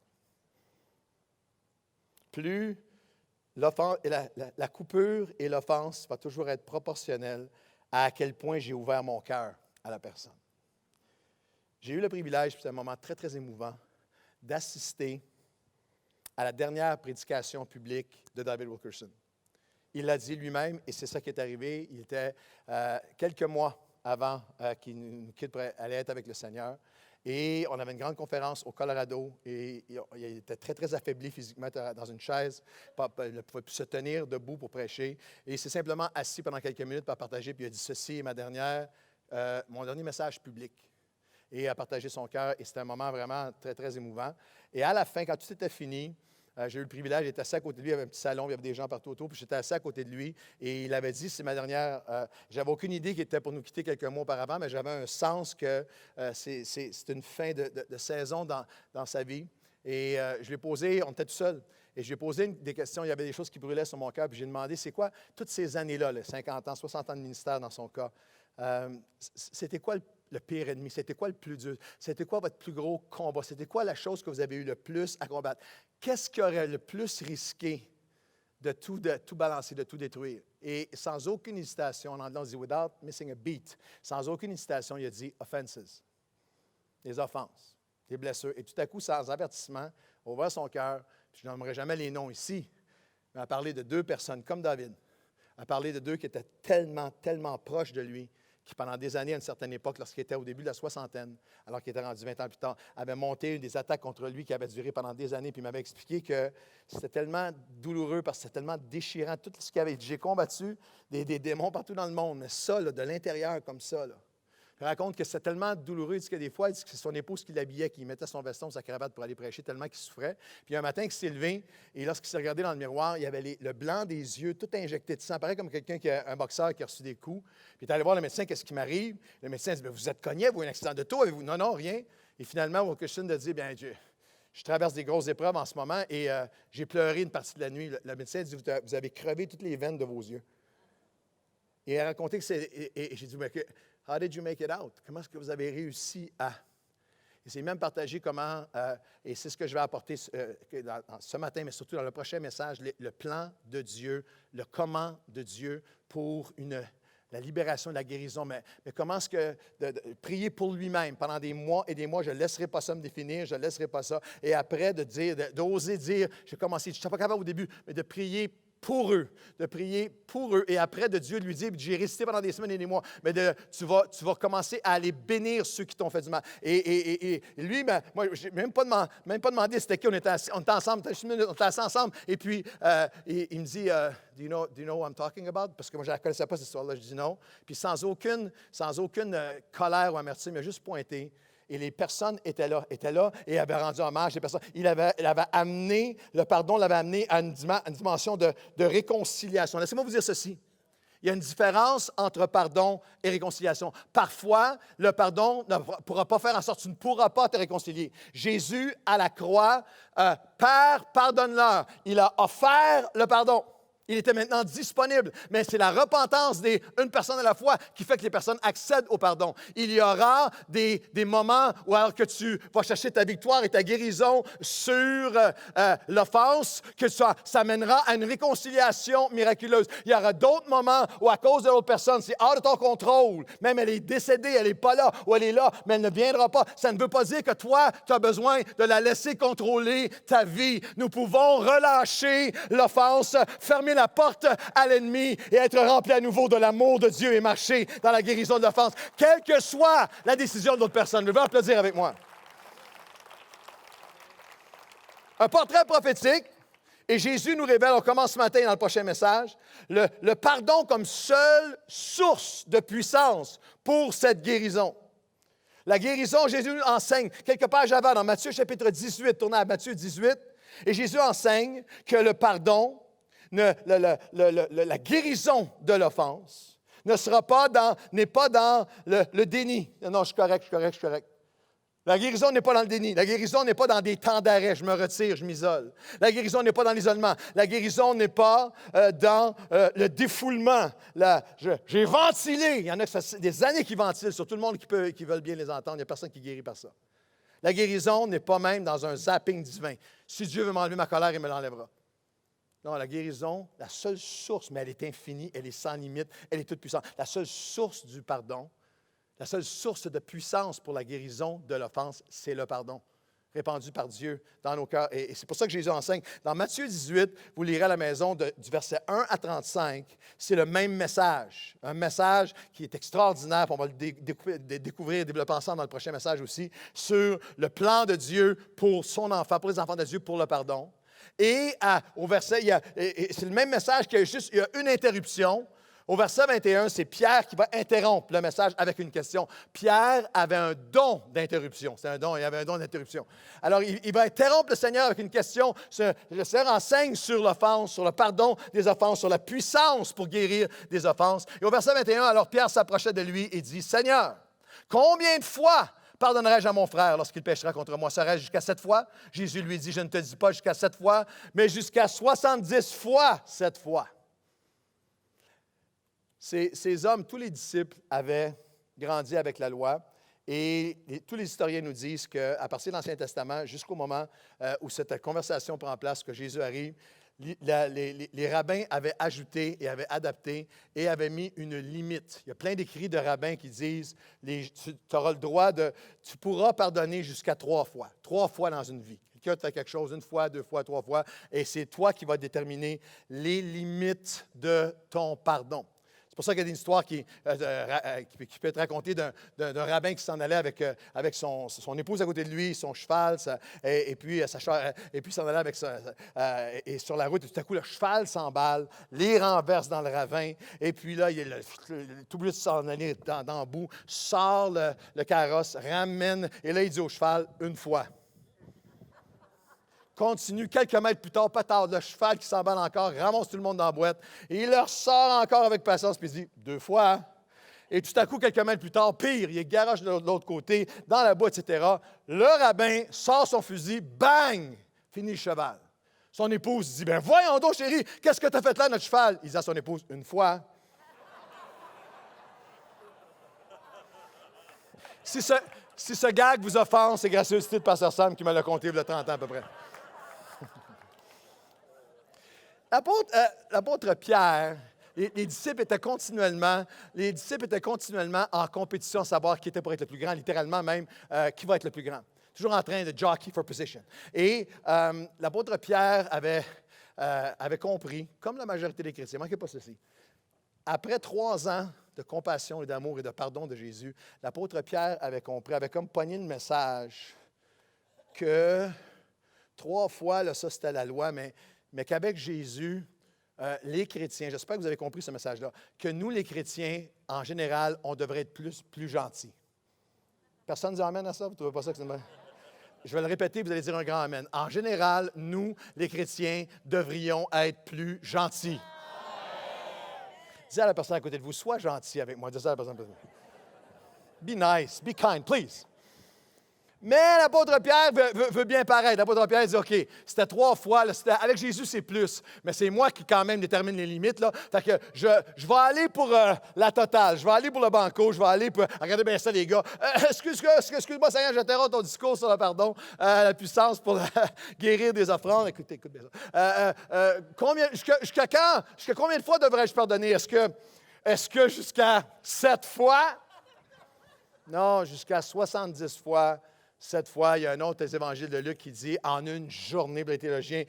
Plus la coupure et l'offense va toujours être proportionnelle à quel point j'ai ouvert mon cœur à la personne. J'ai eu le privilège, puis c'est un moment très, très émouvant, d'assister à la dernière prédication publique de David Wilkerson. Il l'a dit lui-même, et c'est ça qui est arrivé. Il était quelques mois avant qu'il nous quitte pour aller être avec le Seigneur. Et on avait une grande conférence au Colorado et il était très, très affaibli physiquement dans une chaise. Il ne pouvait plus se tenir debout pour prêcher. Et il s'est simplement assis pendant quelques minutes pour partager. Puis il a dit, ceci est mon dernier message public. Et a partagé son cœur. Et c'était un moment vraiment très, très émouvant. Et à la fin, quand tout était fini, j'ai eu le privilège d'être assis à côté de lui. Il y avait un petit salon, il y avait des gens partout autour. Puis j'étais assis à côté de lui. Et il avait dit, c'est ma dernière. J'avais aucune idée qu'il était pour nous quitter quelques mois auparavant, mais j'avais un sens que c'est une fin de saison dans sa vie. Et je lui ai posé, on était tout seul. Et je lui ai posé des questions. Il y avait des choses qui brûlaient sur mon cœur. Puis j'ai demandé, c'est quoi, toutes ces années-là, 50 ans, 60 ans de ministère dans son cas, c'était quoi le pire ennemi? C'était quoi le plus dur? C'était quoi votre plus gros combat? C'était quoi la chose que vous avez eu le plus à combattre? Qu'est-ce qui aurait le plus risqué de tout balancer, de tout détruire? Et sans aucune hésitation, en anglais on dit « without missing a beat », sans aucune hésitation, il a dit « offenses », des offenses, des blessures. Et tout à coup, sans avertissement, a ouvert son cœur. Je n'aimerais jamais les noms ici, mais elle a parlé de 2 personnes comme David. Elle a parlé de 2 qui étaient tellement, tellement proches de lui, qui pendant des années, à une certaine époque, lorsqu'il était au début de la soixantaine, alors qu'il était rendu 20 ans plus tard, avait monté des attaques contre lui qui avaient duré pendant des années, puis il m'avait expliqué que c'était tellement douloureux parce que c'était tellement déchirant, tout ce qu'il avait. J'ai combattu des démons partout dans le monde, mais ça, là, de l'intérieur comme ça, là. Il raconte que c'était tellement douloureux, il dit que des fois, il dit que c'est son épouse qui l'habillait, qui mettait son veston, sa cravate pour aller prêcher, tellement qu'il souffrait. Puis un matin, il s'est levé, et lorsqu'il s'est regardé dans le miroir, il y avait le blanc des yeux, tout injecté de sang, pareil comme quelqu'un un boxeur qui a reçu des coups. Puis il est allé voir le médecin, qu'est-ce qui m'arrive? Le médecin dit, vous êtes cogné, vous avez un accident de taux? Non, non, rien. Et finalement, au Christian de dire, bien, je traverse des grosses épreuves en ce moment, et j'ai pleuré une partie de la nuit. Le médecin dit, vous avez crevé toutes les veines de vos yeux. Et il a raconté que c'est. Et j'ai dit, mais how did you make it out? Comment est-ce que vous avez réussi à. Et c'est même partagé comment, et c'est ce que je vais apporter ce matin, mais surtout dans le prochain message, le plan de Dieu, le comment de Dieu pour la libération, la guérison. Mais comment est-ce que de prier pour lui-même pendant des mois et des mois, je ne laisserai pas ça me définir, je ne laisserai pas ça. Et après, d'oser dire, j'ai commencé, je n'étais pas capable au début, mais de prier pour eux, de prier pour eux. Et après, de Dieu lui dire, j'ai résisté pendant des semaines et des mois, mais tu vas commencer à aller bénir ceux qui t'ont fait du mal. Et lui, moi, je n'ai même pas demandé c'était qui, on était ensemble, on était assis ensemble. Et puis, il me dit, do you know what I'm talking about? Parce que moi, je ne connaissais pas cette histoire-là. Je dis non. Puis sans aucune colère ou amertume, il a juste pointé. Et les personnes étaient là et avaient rendu hommage. Les personnes, il avait amené, le pardon l'avait amené à une dimension de réconciliation. Laissez-moi vous dire ceci. Il y a une différence entre pardon et réconciliation. Parfois, le pardon ne pourra pas faire en sorte que tu ne pourras pas te réconcilier. Jésus, à la croix, Père, pardonne-leur. Il a offert le pardon. Il était maintenant disponible, mais c'est la repentance d'une personne à la fois qui fait que les personnes accèdent au pardon. Il y aura des moments où alors que tu vas chercher ta victoire et ta guérison sur l'offense, que ça mènera à une réconciliation miraculeuse. Il y aura d'autres moments où à cause de l'autre personne, c'est hors de ton contrôle. Même elle est décédée, elle n'est pas là, ou elle est là, mais elle ne viendra pas. Ça ne veut pas dire que toi, tu as besoin de la laisser contrôler ta vie. Nous pouvons relâcher l'offense, fermer la porte à l'ennemi et être rempli à nouveau de l'amour de Dieu et marcher dans la guérison de l'offense, quelle que soit la décision de l'autre personne. Je veux applaudir avec moi. Un portrait prophétique, et Jésus nous révèle, on commence ce matin dans le prochain message, le pardon comme seule source de puissance pour cette guérison. La guérison, Jésus enseigne, quelques pages avant, dans Matthieu chapitre 18, tournez à Matthieu 18, et Jésus enseigne que le pardon, la guérison de l'offense n'est pas dans le déni. Non, je suis correct. La guérison n'est pas dans le déni. La guérison n'est pas dans des temps d'arrêt. Je me retire, je m'isole. La guérison n'est pas dans l'isolement. La guérison n'est pas dans le défoulement. J'ai ventilé. Il y en a des années qui ventilent, sur tout le monde qui veulent bien les entendre. Il n'y a personne qui guérit par ça. La guérison n'est pas même dans un zapping divin. Si Dieu veut m'enlever ma colère, il me l'enlèvera. Non, la guérison, la seule source, mais elle est infinie, elle est sans limite, elle est toute puissante. La seule source du pardon, la seule source de puissance pour la guérison de l'offense, c'est le pardon, répandu par Dieu dans nos cœurs. Et c'est pour ça que Jésus enseigne. Dans Matthieu 18, vous lirez à la maison du verset 1 à 35, c'est le même message. Un message qui est extraordinaire, puis on va le découvrir et développer ensemble dans le prochain message aussi, sur le plan de Dieu pour son enfant, pour les enfants de Dieu, pour le pardon. Et au verset, c'est le même message qu'il y a une interruption. Au verset 21, c'est Pierre qui va interrompre le message avec une question. Pierre avait un don d'interruption. C'est un don, il avait un don d'interruption. Alors, il va interrompre le Seigneur avec une question. Le Seigneur enseigne sur l'offense, sur le pardon des offenses, sur la puissance pour guérir des offenses. Et au verset 21, alors Pierre s'approchait de lui et dit, « Seigneur, combien de fois pardonnerai-je à mon frère lorsqu'il péchera contre moi? Serait-ce jusqu'à 7 fois? » Jésus lui dit, « Je ne te dis pas jusqu'à 7 fois, mais jusqu'à 70 fois 7 fois. » Ces hommes, tous les disciples avaient grandi avec la loi et tous les historiens nous disent qu'à partir de l'Ancien Testament, jusqu'au moment où cette conversation prend place, que Jésus arrive, les rabbins avaient ajouté et avaient adapté et avaient mis une limite. Il y a plein d'écrits de rabbins qui disent tu auras le droit tu pourras pardonner jusqu'à 3 fois dans une vie. quelqu'un te fait quelque chose une fois, deux fois, trois fois, et c'est toi qui vas déterminer les limites de ton pardon. C'est pour ça qu'il y a une histoire qui peut être racontée d'un rabbin qui s'en allait avec son épouse à côté de lui, son cheval, et puis il s'en allait et sur la route, et tout à coup, le cheval s'emballe, les renverse dans le ravin, et puis là, tout le de s'en aller dans le bout, sort le carrosse, ramène, et là, il dit au cheval, une fois. Continue quelques mètres plus tard, patard, le cheval qui s'emballe encore, ramasse tout le monde dans la boîte, et il leur sort encore avec patience, puis il dit, deux fois. Et tout à coup, quelques mètres plus tard, pire, il est garage de l'autre côté, dans la boîte, etc. Le rabbin sort son fusil, bang! Finit le cheval. Son épouse dit, ben voyons donc, chérie, qu'est-ce que tu as fait là, notre cheval? Il dit à son épouse, une fois. Si ce gag vous offense, c'est gracieuseté de Pasteur Sam qui me l'a conté il y a 30 ans à peu près. L'apôtre Pierre, les disciples étaient continuellement en compétition à savoir qui était pour être le plus grand, littéralement même, qui va être le plus grand. Toujours en train de jockey for position. Et l'apôtre Pierre avait compris, comme la majorité des chrétiens, ne manquez pas ceci, après 3 ans de compassion et d'amour et de pardon de Jésus, l'apôtre Pierre avait compris, avait comme pogné le message que 3 fois, là, ça c'était la loi, mais qu'avec Jésus, les chrétiens, j'espère que vous avez compris ce message-là, que nous, les chrétiens, en général, on devrait être plus gentils. Personne ne dit amen à ça? Vous ne trouvez pas ça que c'est mal? Je vais le répéter, vous allez dire un grand amen. En général, nous, les chrétiens, devrions être plus gentils. Dis à la personne à côté de vous, sois gentil avec moi. Dis ça à la personne à côté de vous. Be nice, be kind, please. Mais l'apôtre Pierre veut bien paraître. L'apôtre Pierre dit, OK, c'était 3 fois. Là, avec Jésus, c'est plus. Mais c'est moi qui, quand même, détermine les limites. Là. Fait que je vais aller pour la totale. Je vais aller pour le banco. Je vais aller pour... Regardez bien ça, les gars. Excuse-moi, Seigneur, j'interromps ton discours sur le pardon. La puissance pour guérir des offrandes. Écoute bien ça. Jusqu'à combien de fois devrais-je pardonner? Est-ce que jusqu'à 7 fois? Non, jusqu'à 70 fois. 7 fois, il y a un autre évangile de Luc qui dit en une journée, les théologiens.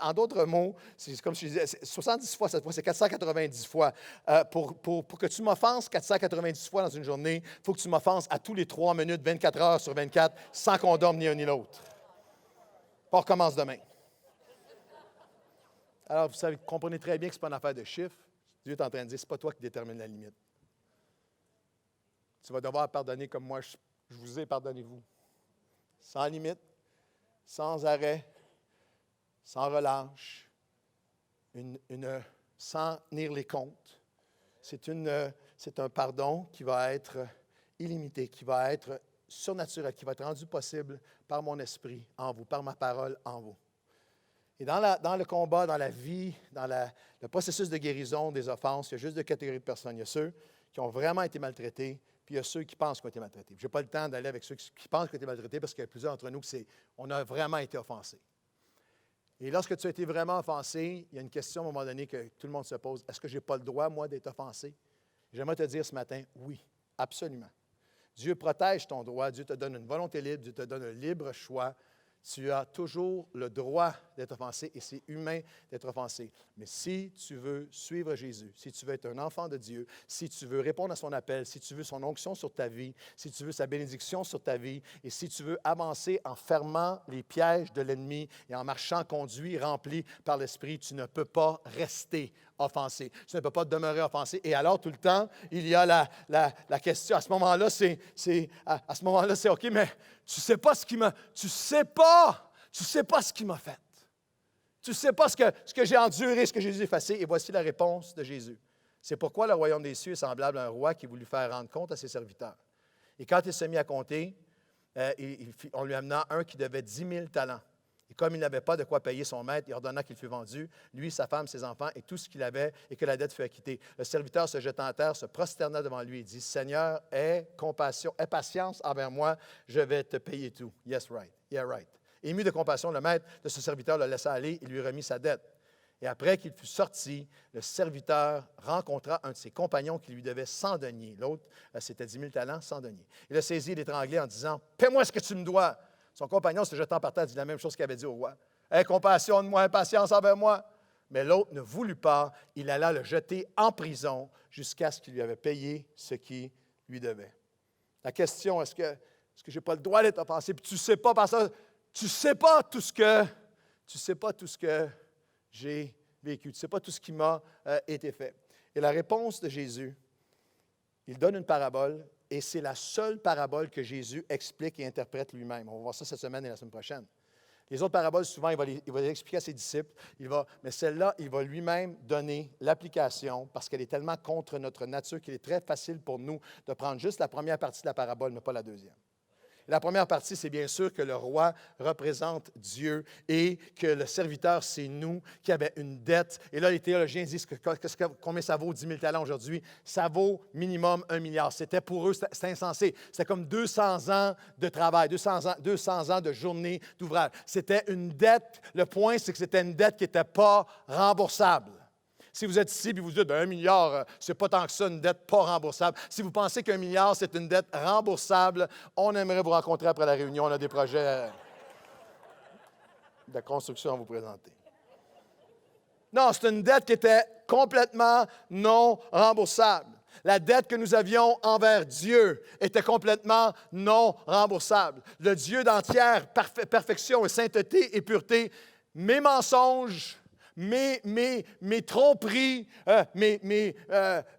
En d'autres mots, c'est comme je disais, 70 fois, 7 fois, c'est 490 fois. Pour que tu m'offenses 490 fois dans une journée, il faut que tu m'offenses à tous les 3 minutes, 24 heures sur 24, sans qu'on dorme ni un ni l'autre. On recommence demain. Alors, vous comprenez très bien que ce n'est pas une affaire de chiffres. Dieu est en train de dire, ce n'est pas toi qui détermine la limite. Tu vas devoir pardonner comme moi, je vous ai pardonné vous. Sans limite, sans arrêt, sans relâche, sans tenir les comptes. C'est un pardon qui va être illimité, qui va être surnaturel, qui va être rendu possible par mon esprit en vous, par ma parole en vous. Et dans le combat, dans la vie, dans le processus de guérison des offenses, il y a juste 2 catégories de personnes. Il y a ceux qui ont vraiment été maltraités, puis il y a ceux qui pensent qu'ils ont été maltraités. Je n'ai pas le temps d'aller avec ceux qui pensent qu'ils ont été maltraités parce qu'il y a plusieurs d'entre nous on a vraiment été offensés. Et lorsque tu as été vraiment offensé, il y a une question à un moment donné que tout le monde se pose. Est-ce que je n'ai pas le droit, moi, d'être offensé? J'aimerais te dire ce matin, oui, absolument. Dieu protège ton droit, Dieu te donne une volonté libre, Dieu te donne un libre choix. Tu as toujours le droit d'être offensé et c'est humain d'être offensé. Mais si tu veux suivre Jésus, si tu veux être un enfant de Dieu, si tu veux répondre à son appel, si tu veux son onction sur ta vie, si tu veux sa bénédiction sur ta vie et si tu veux avancer en fermant les pièges de l'ennemi et en marchant conduit, rempli par l'Esprit, tu ne peux pas rester offensé. Tu ne peux pas demeurer offensé. Et alors, tout le temps, il y a la question. À ce moment-là, c'est OK, mais tu ne sais pas ce qui m'a... Tu sais pas ce qui m'a fait. Tu ne sais pas ce que j'ai enduré, ce que Jésus a effacé. Et voici la réponse de Jésus. C'est pourquoi le royaume des cieux est semblable à un roi qui voulut faire rendre compte à ses serviteurs. Et quand il s'est mis à compter, on lui amena un qui devait 10 000 talents. Et comme il n'avait pas de quoi payer son maître, il ordonna qu'il fût vendu, lui, sa femme, ses enfants et tout ce qu'il avait, et que la dette fût acquittée. Le serviteur se jeta en terre, se prosterna devant lui et dit, « Seigneur, aie patience envers moi, je vais te payer tout. » « Yes, right. Yeah, right. » Ému de compassion, le maître de ce serviteur le laissa aller et lui remit sa dette. Et après qu'il fut sorti, le serviteur rencontra un de ses compagnons qui lui devait 100 deniers. L'autre, c'était 10 000 talents, 100 deniers. Il le saisit et l'étranglait en disant, « Paie-moi ce que tu me dois. » Son compagnon se jetant par terre dit la même chose qu'il avait dit au roi. « Aie compassion de moi, impatience envers moi. » Mais l'autre ne voulut pas. Il alla le jeter en prison jusqu'à ce qu'il lui avait payé ce qui lui devait. La question, est-ce que je n'ai pas le droit d'être offensé? Puis tu ne sais pas, parce que tu ne sais pas tout ce que j'ai vécu. Tu ne sais pas tout ce qui m'a été fait. Et la réponse de Jésus, il donne une parabole, et c'est la seule parabole que Jésus explique et interprète lui-même. On va voir ça cette semaine et la semaine prochaine. Les autres paraboles, souvent, il va les expliquer à ses disciples, mais celle-là, il va lui-même donner l'application parce qu'elle est tellement contre notre nature qu'il est très facile pour nous de prendre juste la première partie de la parabole, mais pas la deuxième. La première partie, c'est bien sûr que le roi représente Dieu et que le serviteur, c'est nous qui avons une dette. Et là, les théologiens disent combien ça vaut 10 000 talents aujourd'hui? Ça vaut minimum 1 milliard. C'était pour eux, c'était insensé. C'était comme 200 ans de travail, 200 ans de journée d'ouvrage. C'était une dette. Le point, c'est que c'était une dette qui n'était pas remboursable. Si vous êtes ici et vous dites, 1 milliard, c'est pas tant que ça, une dette pas remboursable. Si vous pensez qu'1 milliard, c'est une dette remboursable, on aimerait vous rencontrer après la réunion. On a des projets de construction à vous présenter. Non, c'est une dette qui était complètement non remboursable. La dette que nous avions envers Dieu était complètement non remboursable. Le Dieu d'entière perfection et sainteté et pureté, mes mensonges, mes tromperies,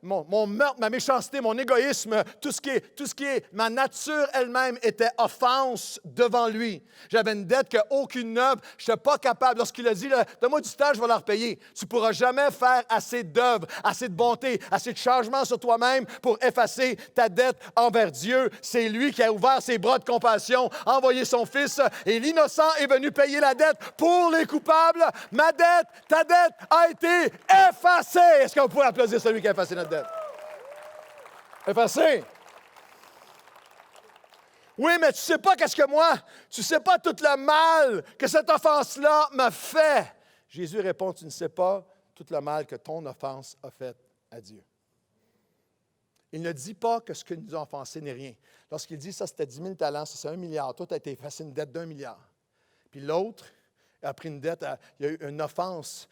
mon meurtre, ma méchanceté, mon égoïsme, tout ce qui est ma nature elle-même était offense devant lui. J'avais une dette qu'aucune œuvre, je n'étais pas capable. Lorsqu'il a dit, donne-moi du temps, je vais la repayer. Tu ne pourras jamais faire assez d'œuvres, assez de bonté, assez de changements sur toi-même pour effacer ta dette envers Dieu. C'est lui qui a ouvert ses bras de compassion, envoyé son Fils, et l'innocent est venu payer la dette pour les coupables. Ma dette, ta dette a été effacée. Est-ce que vous pouvez applaudir celui qui a effacé notre dette? Effacée. Oui, mais tu ne sais pas qu'est-ce que moi, tu ne sais pas tout le mal que cette offense-là m'a fait. Jésus répond, tu ne sais pas tout le mal que ton offense a fait à Dieu. Il ne dit pas que ce que nous a offensé n'est rien. Lorsqu'il dit ça, c'était 10 000 talents, ça c'est 1 milliard. Toi, tu as été effacé une dette d'1 milliard. Puis l'autre a pris une dette, il y a eu une offense,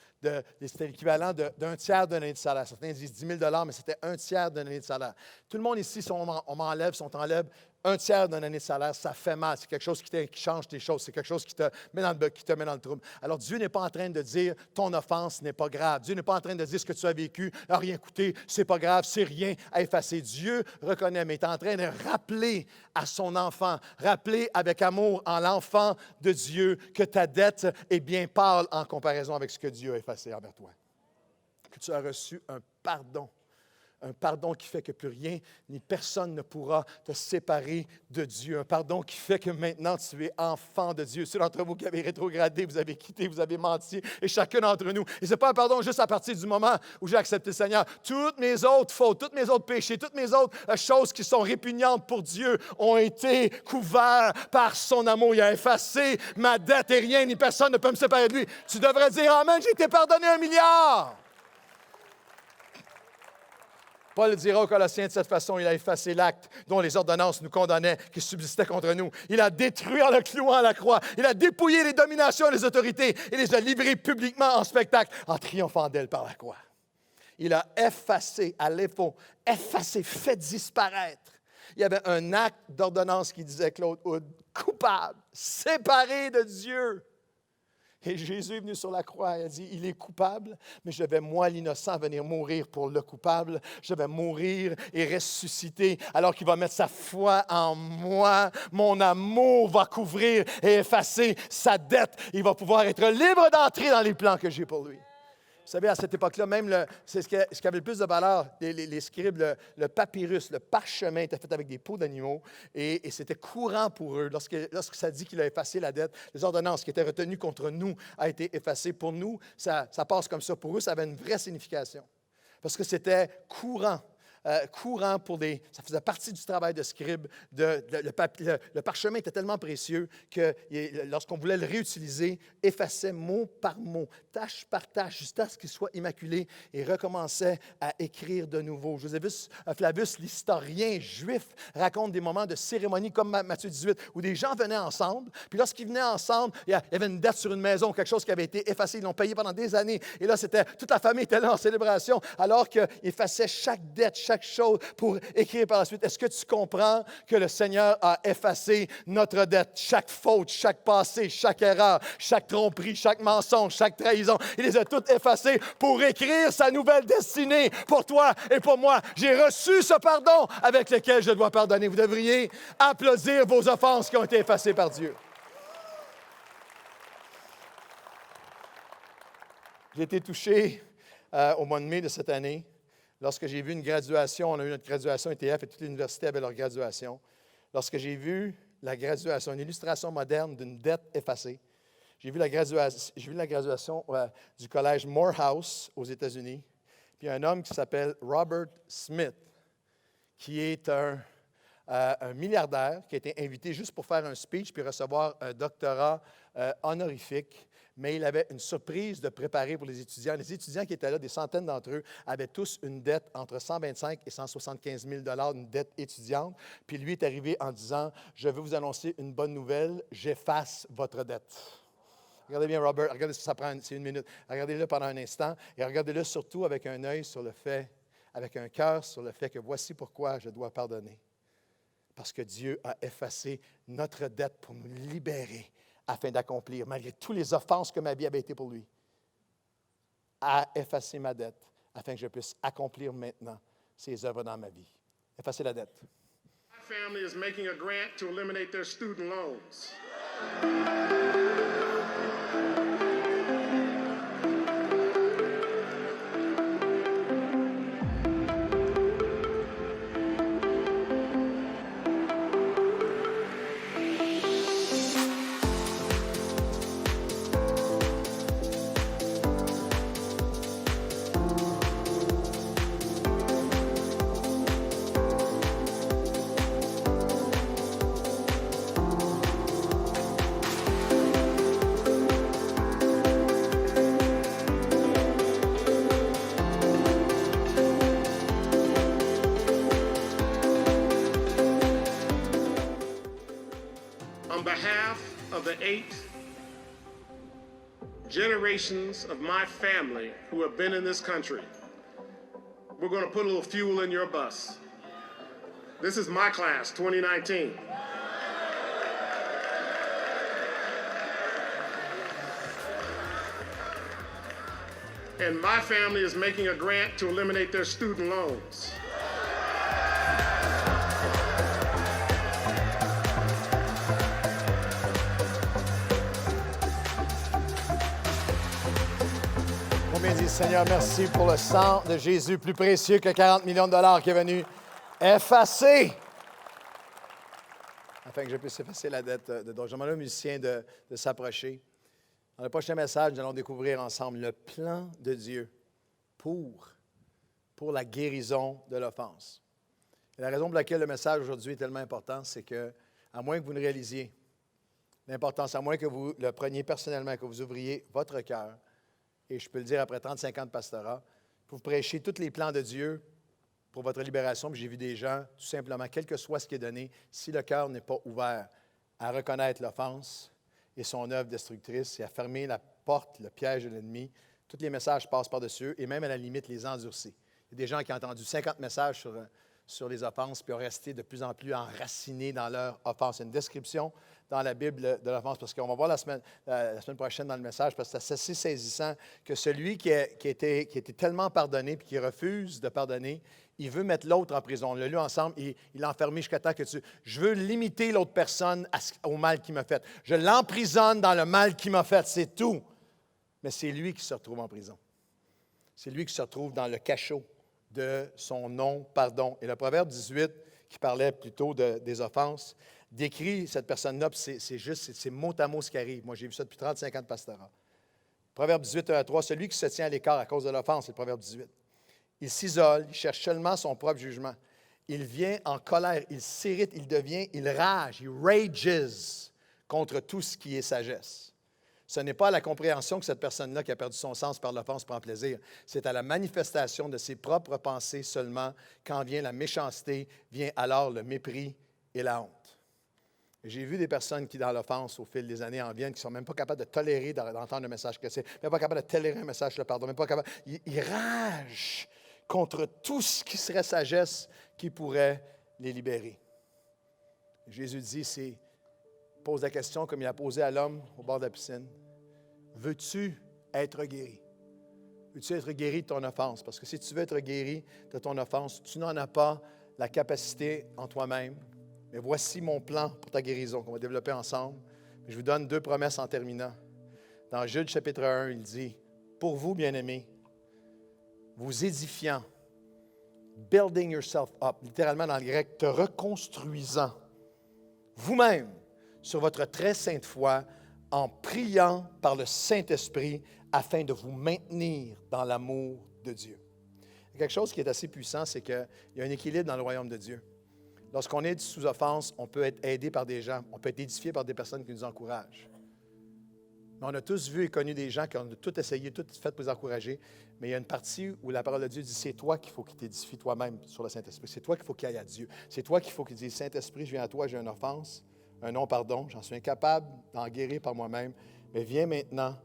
c'était l'équivalent d'un tiers d'une année de salaire. Certains disent 10 000 mais c'était un tiers d'une année de salaire. Tout le monde ici, si on m'enlève, si on t'enlève un tiers d'une année de salaire, ça fait mal. C'est quelque chose qui change tes choses. C'est quelque chose qui te met dans le trouble. Alors, Dieu n'est pas en train de dire ton offense n'est pas grave. Dieu n'est pas en train de dire ce que tu as vécu n'a rien coûté, c'est pas grave, c'est rien à effacer. Dieu reconnaît, mais il est en train de rappeler à son enfant, rappeler avec amour en l'enfant de Dieu que ta dette est bien pâle en comparaison avec ce que Dieu a effacé envers toi. Que tu as reçu un pardon qui fait que plus rien ni personne ne pourra te séparer de Dieu. Un pardon qui fait que maintenant tu es enfant de Dieu. Ceux d'entre vous qui avez rétrogradé, vous avez quitté, vous avez menti, et chacun d'entre nous. Et ce n'est pas un pardon juste à partir du moment où j'ai accepté le Seigneur. Toutes mes autres fautes, tous mes autres péchés, toutes mes autres choses qui sont répugnantes pour Dieu ont été couvertes par son amour. Il a effacé ma dette et rien ni personne ne peut me séparer de lui. Tu devrais dire amen, j'ai été pardonné 1 milliard. Paul dira aux Colossiens de cette façon, il a effacé l'acte dont les ordonnances nous condamnaient, qui subsistaient contre nous. Il a détruit en le clouant à la croix. Il a dépouillé les dominations et les autorités et les a livrées publiquement en spectacle, en triomphant d'elles par la croix. Il a effacé, à l'effort, fait disparaître. Il y avait un acte d'ordonnance qui disait, Claude Hood, coupable, séparé de Dieu. Et Jésus est venu sur la croix et a dit, il est coupable, mais je vais, moi, l'innocent, venir mourir pour le coupable. Je vais mourir et ressusciter alors qu'il va mettre sa foi en moi. Mon amour va couvrir et effacer sa dette. Il va pouvoir être libre d'entrer dans les plans que j'ai pour lui. Vous savez, à cette époque-là, même c'est ce qui avait le plus de valeur, les scribes, le papyrus, le parchemin était fait avec des peaux d'animaux et c'était courant pour eux. Lorsque ça dit qu'il a effacé la dette, les ordonnances qui étaient retenues contre nous ont été effacées. Pour nous, ça passe comme ça. Pour eux, ça avait une vraie signification parce que c'était courant. courant ça faisait partie du travail de scribe. Le parchemin était tellement précieux que lorsqu'on voulait le réutiliser, effaçait mot par mot, tâche par tâche, jusqu'à ce qu'il soit immaculé et recommençait à écrire de nouveau. Joséphus Flavius, l'historien juif, raconte des moments de cérémonie comme Matthieu 18, où des gens venaient ensemble, puis lorsqu'ils venaient ensemble, il y avait une dette sur une maison, quelque chose qui avait été effacé, ils l'ont payé pendant des années, et là, toute la famille était là en célébration, alors qu'ils effaçaient chaque dette, chaque chose pour écrire par la suite. Est-ce que tu comprends que le Seigneur a effacé notre dette, chaque faute, chaque passé, chaque erreur, chaque tromperie, chaque mensonge, chaque trahison, il les a toutes effacées pour écrire sa nouvelle destinée pour toi et pour moi. J'ai reçu ce pardon avec lequel je dois pardonner. Vous devriez applaudir vos offenses qui ont été effacées par Dieu. J'ai été touché au mois de mai de cette année, lorsque j'ai vu une graduation. On a eu notre graduation ETF et toute l'université avait leur graduation. Lorsque j'ai vu la graduation, une illustration moderne d'une dette effacée, j'ai vu la graduation du collège Morehouse aux États-Unis. Puis un homme qui s'appelle Robert Smith, qui est un milliardaire qui a été invité juste pour faire un speech puis recevoir un doctorat honorifique. Mais il avait une surprise de préparer pour les étudiants. Les étudiants qui étaient là, des centaines d'entre eux, avaient tous une dette entre 125 et 175 000 $, une dette étudiante. Puis lui est arrivé en disant, « Je veux vous annoncer une bonne nouvelle, j'efface votre dette. » Regardez bien, Robert, regardez, c'est une minute. Regardez-le pendant un instant et regardez-le surtout avec un œil sur le fait, avec un cœur sur le fait que voici pourquoi je dois pardonner. Parce que Dieu a effacé notre dette pour nous libérer afin d'accomplir, malgré toutes les offenses que ma vie avait été pour lui, a effacé ma dette afin que je puisse accomplir maintenant ses œuvres dans ma vie. Effacer la dette. My family is making a grant to eliminate their student loans. On behalf of the 8 generations of my family who have been in this country, we're going to put a little fuel in your bus. This is my class, 2019. And my family is making a grant to eliminate their student loans. Combien disent, Seigneur, merci pour le sang de Jésus, plus précieux que 40 millions de dollars qui est venu effacer, afin que je puisse effacer la dette de Don. Je demande aux musiciens de s'approcher. Dans le prochain message, nous allons découvrir ensemble le plan de Dieu pour la guérison de l'offense. Et la raison pour laquelle le message aujourd'hui est tellement important, c'est que, à moins que vous ne réalisiez l'importance, à moins que vous le preniez personnellement, que vous ouvriez votre cœur, et je peux le dire après 35 ans de pastorat, pour vous prêcher tous les plans de Dieu pour votre libération. Puis j'ai vu des gens, tout simplement, quel que soit ce qui est donné, si le cœur n'est pas ouvert à reconnaître l'offense et son œuvre destructrice et à fermer la porte, le piège de l'ennemi, tous les messages passent par-dessus eux et même à la limite les endurcis. Il y a des gens qui ont entendu 50 messages sur les offenses puis ont resté de plus en plus enracinés dans leur offense. Il y a une description dans la Bible de l'offense, parce qu'on va voir la semaine prochaine dans le message, parce que c'est assez saisissant que celui qui a été tellement pardonné puis qui refuse de pardonner, il veut mettre l'autre en prison. On l'a lu ensemble, il l'a enfermé jusqu'à temps que je veux limiter l'autre personne au mal qu'il m'a fait. Je l'emprisonne dans le mal qu'il m'a fait, c'est tout. Mais c'est lui qui se retrouve en prison. C'est lui qui se retrouve dans le cachot de son non-pardon. Et le Proverbe 18, qui parlait plutôt des offenses, décrit cette personne-là, puis c'est mot à mot ce qui arrive. Moi, j'ai vu ça depuis 35 ans de pastorat. Proverbe 18, 1 à 3, celui qui se tient à l'écart à cause de l'offense, c'est le Proverbe 18. il s'isole, il cherche seulement son propre jugement. Il vient en colère, il s'irrite, il rage, il rages contre tout ce qui est sagesse. Ce n'est pas à la compréhension que cette personne-là qui a perdu son sens par l'offense prend plaisir. C'est à la manifestation de ses propres pensées seulement. Quand vient la méchanceté, vient alors le mépris et la honte. J'ai vu des personnes qui, dans l'offense, au fil des années, en viennent, qui ne sont même pas capables de tolérer d'entendre un message chrétien, même pas capables de tolérer un message de pardon, même pas capables. Ils ragent contre tout ce qui serait sagesse qui pourrait les libérer. Jésus dit, pose la question comme il a posé à l'homme au bord de la piscine. Veux-tu être guéri? Veux-tu être guéri de ton offense? Parce que si tu veux être guéri de ton offense, tu n'en as pas la capacité en toi-même. Mais voici mon plan pour ta guérison qu'on va développer ensemble. Je vous donne 2 promesses en terminant. Dans Jude chapitre 1, il dit, « Pour vous, bien-aimés, vous édifiant, building yourself up, littéralement dans le grec, te reconstruisant vous-même sur votre très sainte foi, en priant par le Saint-Esprit afin de vous maintenir dans l'amour de Dieu. » Il y a quelque chose qui est assez puissant, c'est qu'il y a un équilibre dans le royaume de Dieu. Lorsqu'on est sous offense, on peut être aidé par des gens, on peut être édifié par des personnes qui nous encouragent. Mais on a tous vu et connu des gens qui ont tout essayé, tout fait pour les encourager, mais il y a une partie où la parole de Dieu dit, c'est toi qu'il faut qu'il t'édifie toi-même sur le Saint-Esprit. C'est toi qu'il faut qu'il aille à Dieu. C'est toi qu'il faut qu'il dise, Saint-Esprit, je viens à toi, j'ai une offense, un non-pardon, j'en suis incapable d'en guérir par moi-même, mais viens maintenant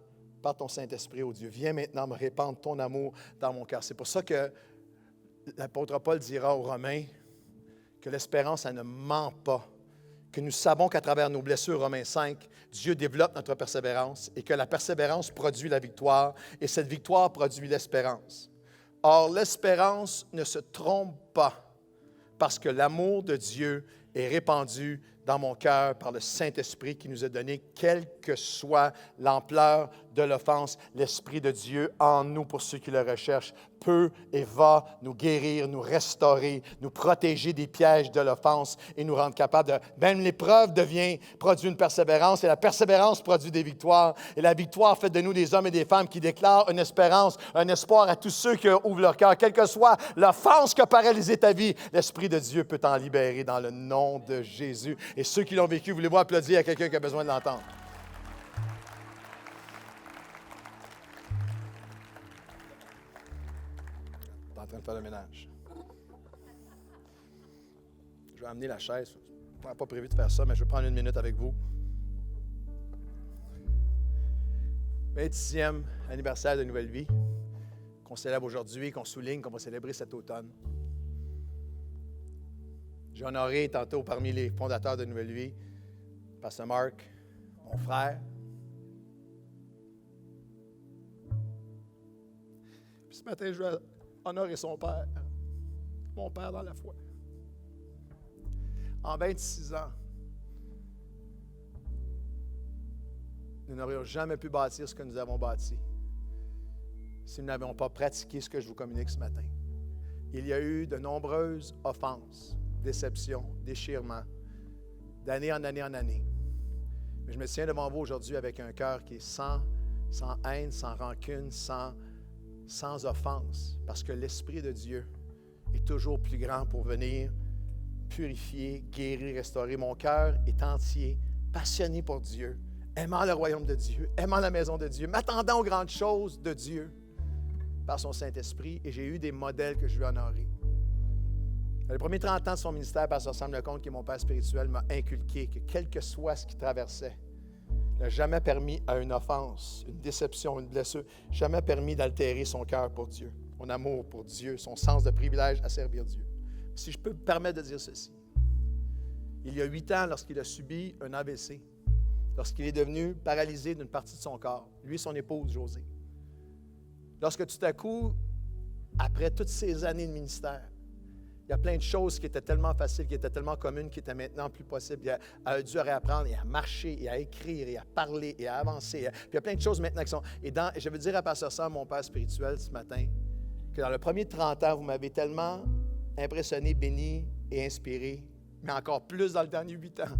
par ton Saint-Esprit, ô Dieu. Viens maintenant me répandre ton amour dans mon cœur. C'est pour ça que l'apôtre Paul dira aux Romains que l'espérance, elle ne ment pas, que nous savons qu'à travers nos blessures, Romains 5, Dieu développe notre persévérance et que la persévérance produit la victoire et cette victoire produit l'espérance. Or, l'espérance ne se trompe pas parce que l'amour de Dieu est répandu dans mon cœur par le Saint-Esprit qui nous a donné, quelle que soit l'ampleur de l'offense, l'Esprit de Dieu en nous, pour ceux qui le recherchent, peut et va nous guérir, nous restaurer, nous protéger des pièges de l'offense et nous rendre capables de... Même l'épreuve produit une persévérance et la persévérance produit des victoires. Et la victoire fait de nous des hommes et des femmes qui déclarent une espérance, un espoir à tous ceux qui ouvrent leur cœur. Quelle que soit l'offense qui a paralysé ta vie, l'Esprit de Dieu peut t'en libérer dans le nom de Jésus. Et ceux qui l'ont vécu, voulez-vous applaudir à quelqu'un qui a besoin de l'entendre? Je suis en train de faire le ménage. Je vais amener la chaise. Je n'avais pas prévu de faire ça, mais je vais prendre 1 minute avec vous. 26e anniversaire de Nouvelle Vie, qu'on célèbre aujourd'hui, qu'on souligne, qu'on va célébrer cet automne. J'ai honoré tantôt parmi les fondateurs de Nouvelle Vie, Pasteur Marc, mon frère. Puis ce matin, je vais honorer son père, mon père dans la foi. En 26 ans, nous n'aurions jamais pu bâtir ce que nous avons bâti si nous n'avions pas pratiqué ce que je vous communique ce matin. Il y a eu de nombreuses offenses, déceptions, déchirements, d'année en année en année. Mais je me tiens devant vous aujourd'hui avec un cœur qui est sans haine, sans rancune, sans offense, parce que l'Esprit de Dieu est toujours plus grand pour venir purifier, guérir, restaurer. Mon cœur est entier, passionné pour Dieu, aimant le royaume de Dieu, aimant la maison de Dieu, m'attendant aux grandes choses de Dieu par son Saint-Esprit, et j'ai eu des modèles que je veux honorer. Dans les premiers 30 ans de son ministère, Pasteur Sam Lecomte, qui est mon père spirituel, m'a inculqué que quel que soit ce qu'il traversait, il n'a jamais permis à une offense, une déception, une blessure, jamais permis d'altérer son cœur pour Dieu, son amour pour Dieu, son sens de privilège à servir Dieu. Si je peux me permettre de dire ceci, il y a 8 ans, lorsqu'il a subi un AVC, lorsqu'il est devenu paralysé d'une partie de son corps, lui et son épouse, Josée, lorsque tout à coup, après toutes ces années de ministère, il y a plein de choses qui étaient tellement faciles, qui étaient tellement communes, qui étaient maintenant plus possibles. Il a dû réapprendre et à marcher, et à écrire, et à parler, et à avancer. Puis il y a plein de choses maintenant qui sont... Et je veux dire à Pasteur Sam, mon père spirituel, ce matin, que dans le premier 30 ans, vous m'avez tellement impressionné, béni et inspiré, mais encore plus dans le dernier 8 ans.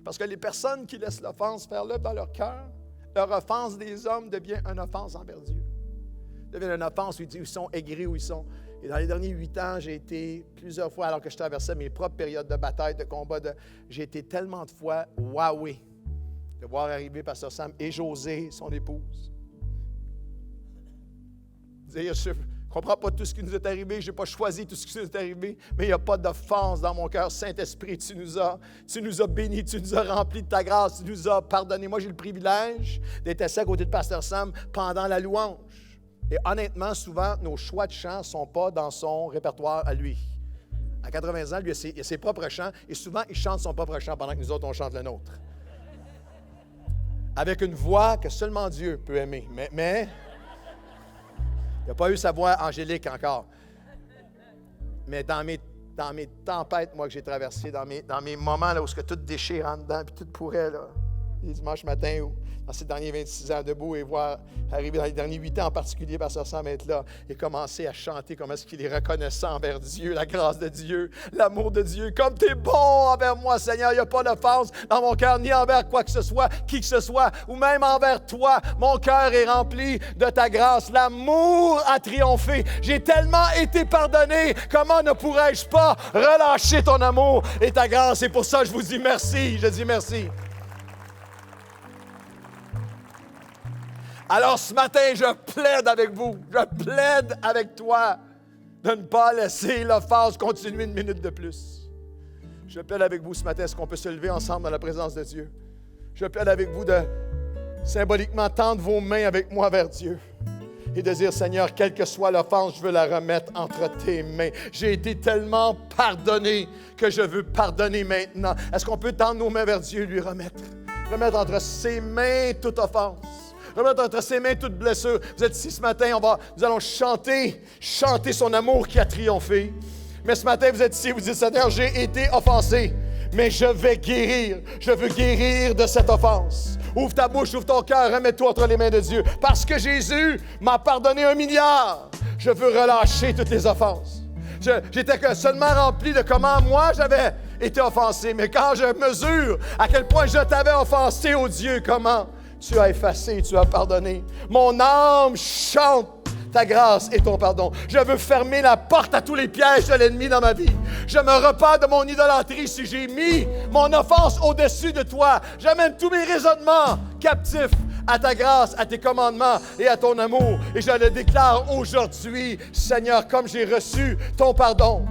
Parce que les personnes qui laissent l'offense faire l'œuvre dans leur cœur, leur offense des hommes devient une offense envers Dieu. devient une offense, où ils sont aigris, où ils sont. Et dans les derniers 8 ans, j'ai été plusieurs fois, alors que je traversais mes propres périodes de bataille, de combat, j'ai été tellement de fois wowé de voir arriver Pasteur Sam et José, son épouse. Dire, je ne comprends pas tout ce qui nous est arrivé, je n'ai pas choisi tout ce qui nous est arrivé, mais il n'y a pas d'offense dans mon cœur. Saint-Esprit, tu nous as bénis, tu nous as remplis de ta grâce, tu nous as pardonné. Moi, j'ai le privilège d'être assis à côté de Pasteur Sam pendant la louange. Et honnêtement, souvent, nos choix de chants ne sont pas dans son répertoire à lui. À 80 ans, lui, il a ses propres chants, et souvent, il chante son propre chant pendant que nous autres, on chante le nôtre. Avec une voix que seulement Dieu peut aimer. Mais il n'a pas eu sa voix angélique encore. Mais dans mes tempêtes, moi, que j'ai traversées, dans mes moments là, où tout déchire en dedans, puis tout pourrait, là, les dimanches matins, ou dans ces derniers 26 ans debout, et voir arriver dans les derniers 8 ans en particulier, Pasteur Sam être là, et commencer à chanter comment est-ce qu'il est reconnaissant envers Dieu, la grâce de Dieu, l'amour de Dieu. Comme tu es bon envers moi, Seigneur, il n'y a pas d'offense dans mon cœur, ni envers quoi que ce soit, qui que ce soit, ou même envers toi. Mon cœur est rempli de ta grâce. L'amour a triomphé. J'ai tellement été pardonné. Comment ne pourrais-je pas relâcher ton amour et ta grâce? Et pour ça, je vous dis merci. Je dis merci. Alors ce matin, je plaide avec vous, je plaide avec toi de ne pas laisser l'offense continuer une minute de plus. Je plaide avec vous ce matin, est-ce qu'on peut se lever ensemble dans la présence de Dieu? Je plaide avec vous de symboliquement tendre vos mains avec moi vers Dieu et de dire, Seigneur, quelle que soit l'offense, je veux la remettre entre tes mains. J'ai été tellement pardonné que je veux pardonner maintenant. Est-ce qu'on peut tendre nos mains vers Dieu et lui remettre entre ses mains toute offense? Remettre entre ses mains toute blessure. Vous êtes ici ce matin, nous allons chanter son amour qui a triomphé. Mais ce matin, vous êtes ici, vous dites, Seigneur, j'ai été offensé, mais je vais guérir. Je veux guérir de cette offense. Ouvre ta bouche, ouvre ton cœur, remets-toi entre les mains de Dieu. Parce que Jésus m'a pardonné 1 milliard, je veux relâcher toutes les offenses. J'étais seulement rempli de comment moi j'avais été offensé. Mais quand je mesure à quel point je t'avais offensé, oh Dieu, comment tu as effacé, tu as pardonné. Mon âme chante ta grâce et ton pardon. Je veux fermer la porte à tous les pièges de l'ennemi dans ma vie. Je me repens de mon idolâtrie si j'ai mis mon offense au-dessus de toi. J'amène tous mes raisonnements captifs à ta grâce, à tes commandements et à ton amour. Et je le déclare aujourd'hui, Seigneur, comme j'ai reçu ton pardon.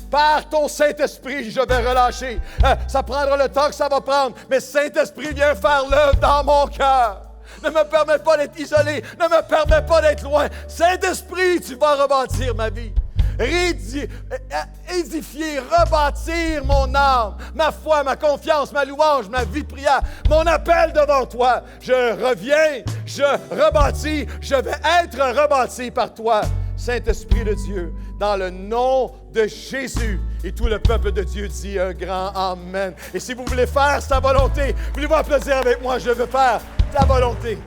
Par ton Saint-Esprit, je vais relâcher. Ça prendra le temps que ça va prendre, mais Saint-Esprit, viens faire l'œuvre dans mon cœur. Ne me permets pas d'être isolé. Ne me permets pas d'être loin. Saint-Esprit, tu vas rebâtir ma vie. Édifier, rebâtir mon âme, ma foi, ma confiance, ma louange, ma vie de prière, mon appel devant toi. Je reviens, je rebâtis, je vais être rebâti par toi. Saint-Esprit de Dieu, dans le nom de Jésus. Et tout le peuple de Dieu dit un grand Amen. Et si vous voulez faire sa volonté, voulez-vous applaudir avec moi? Je veux faire ta volonté.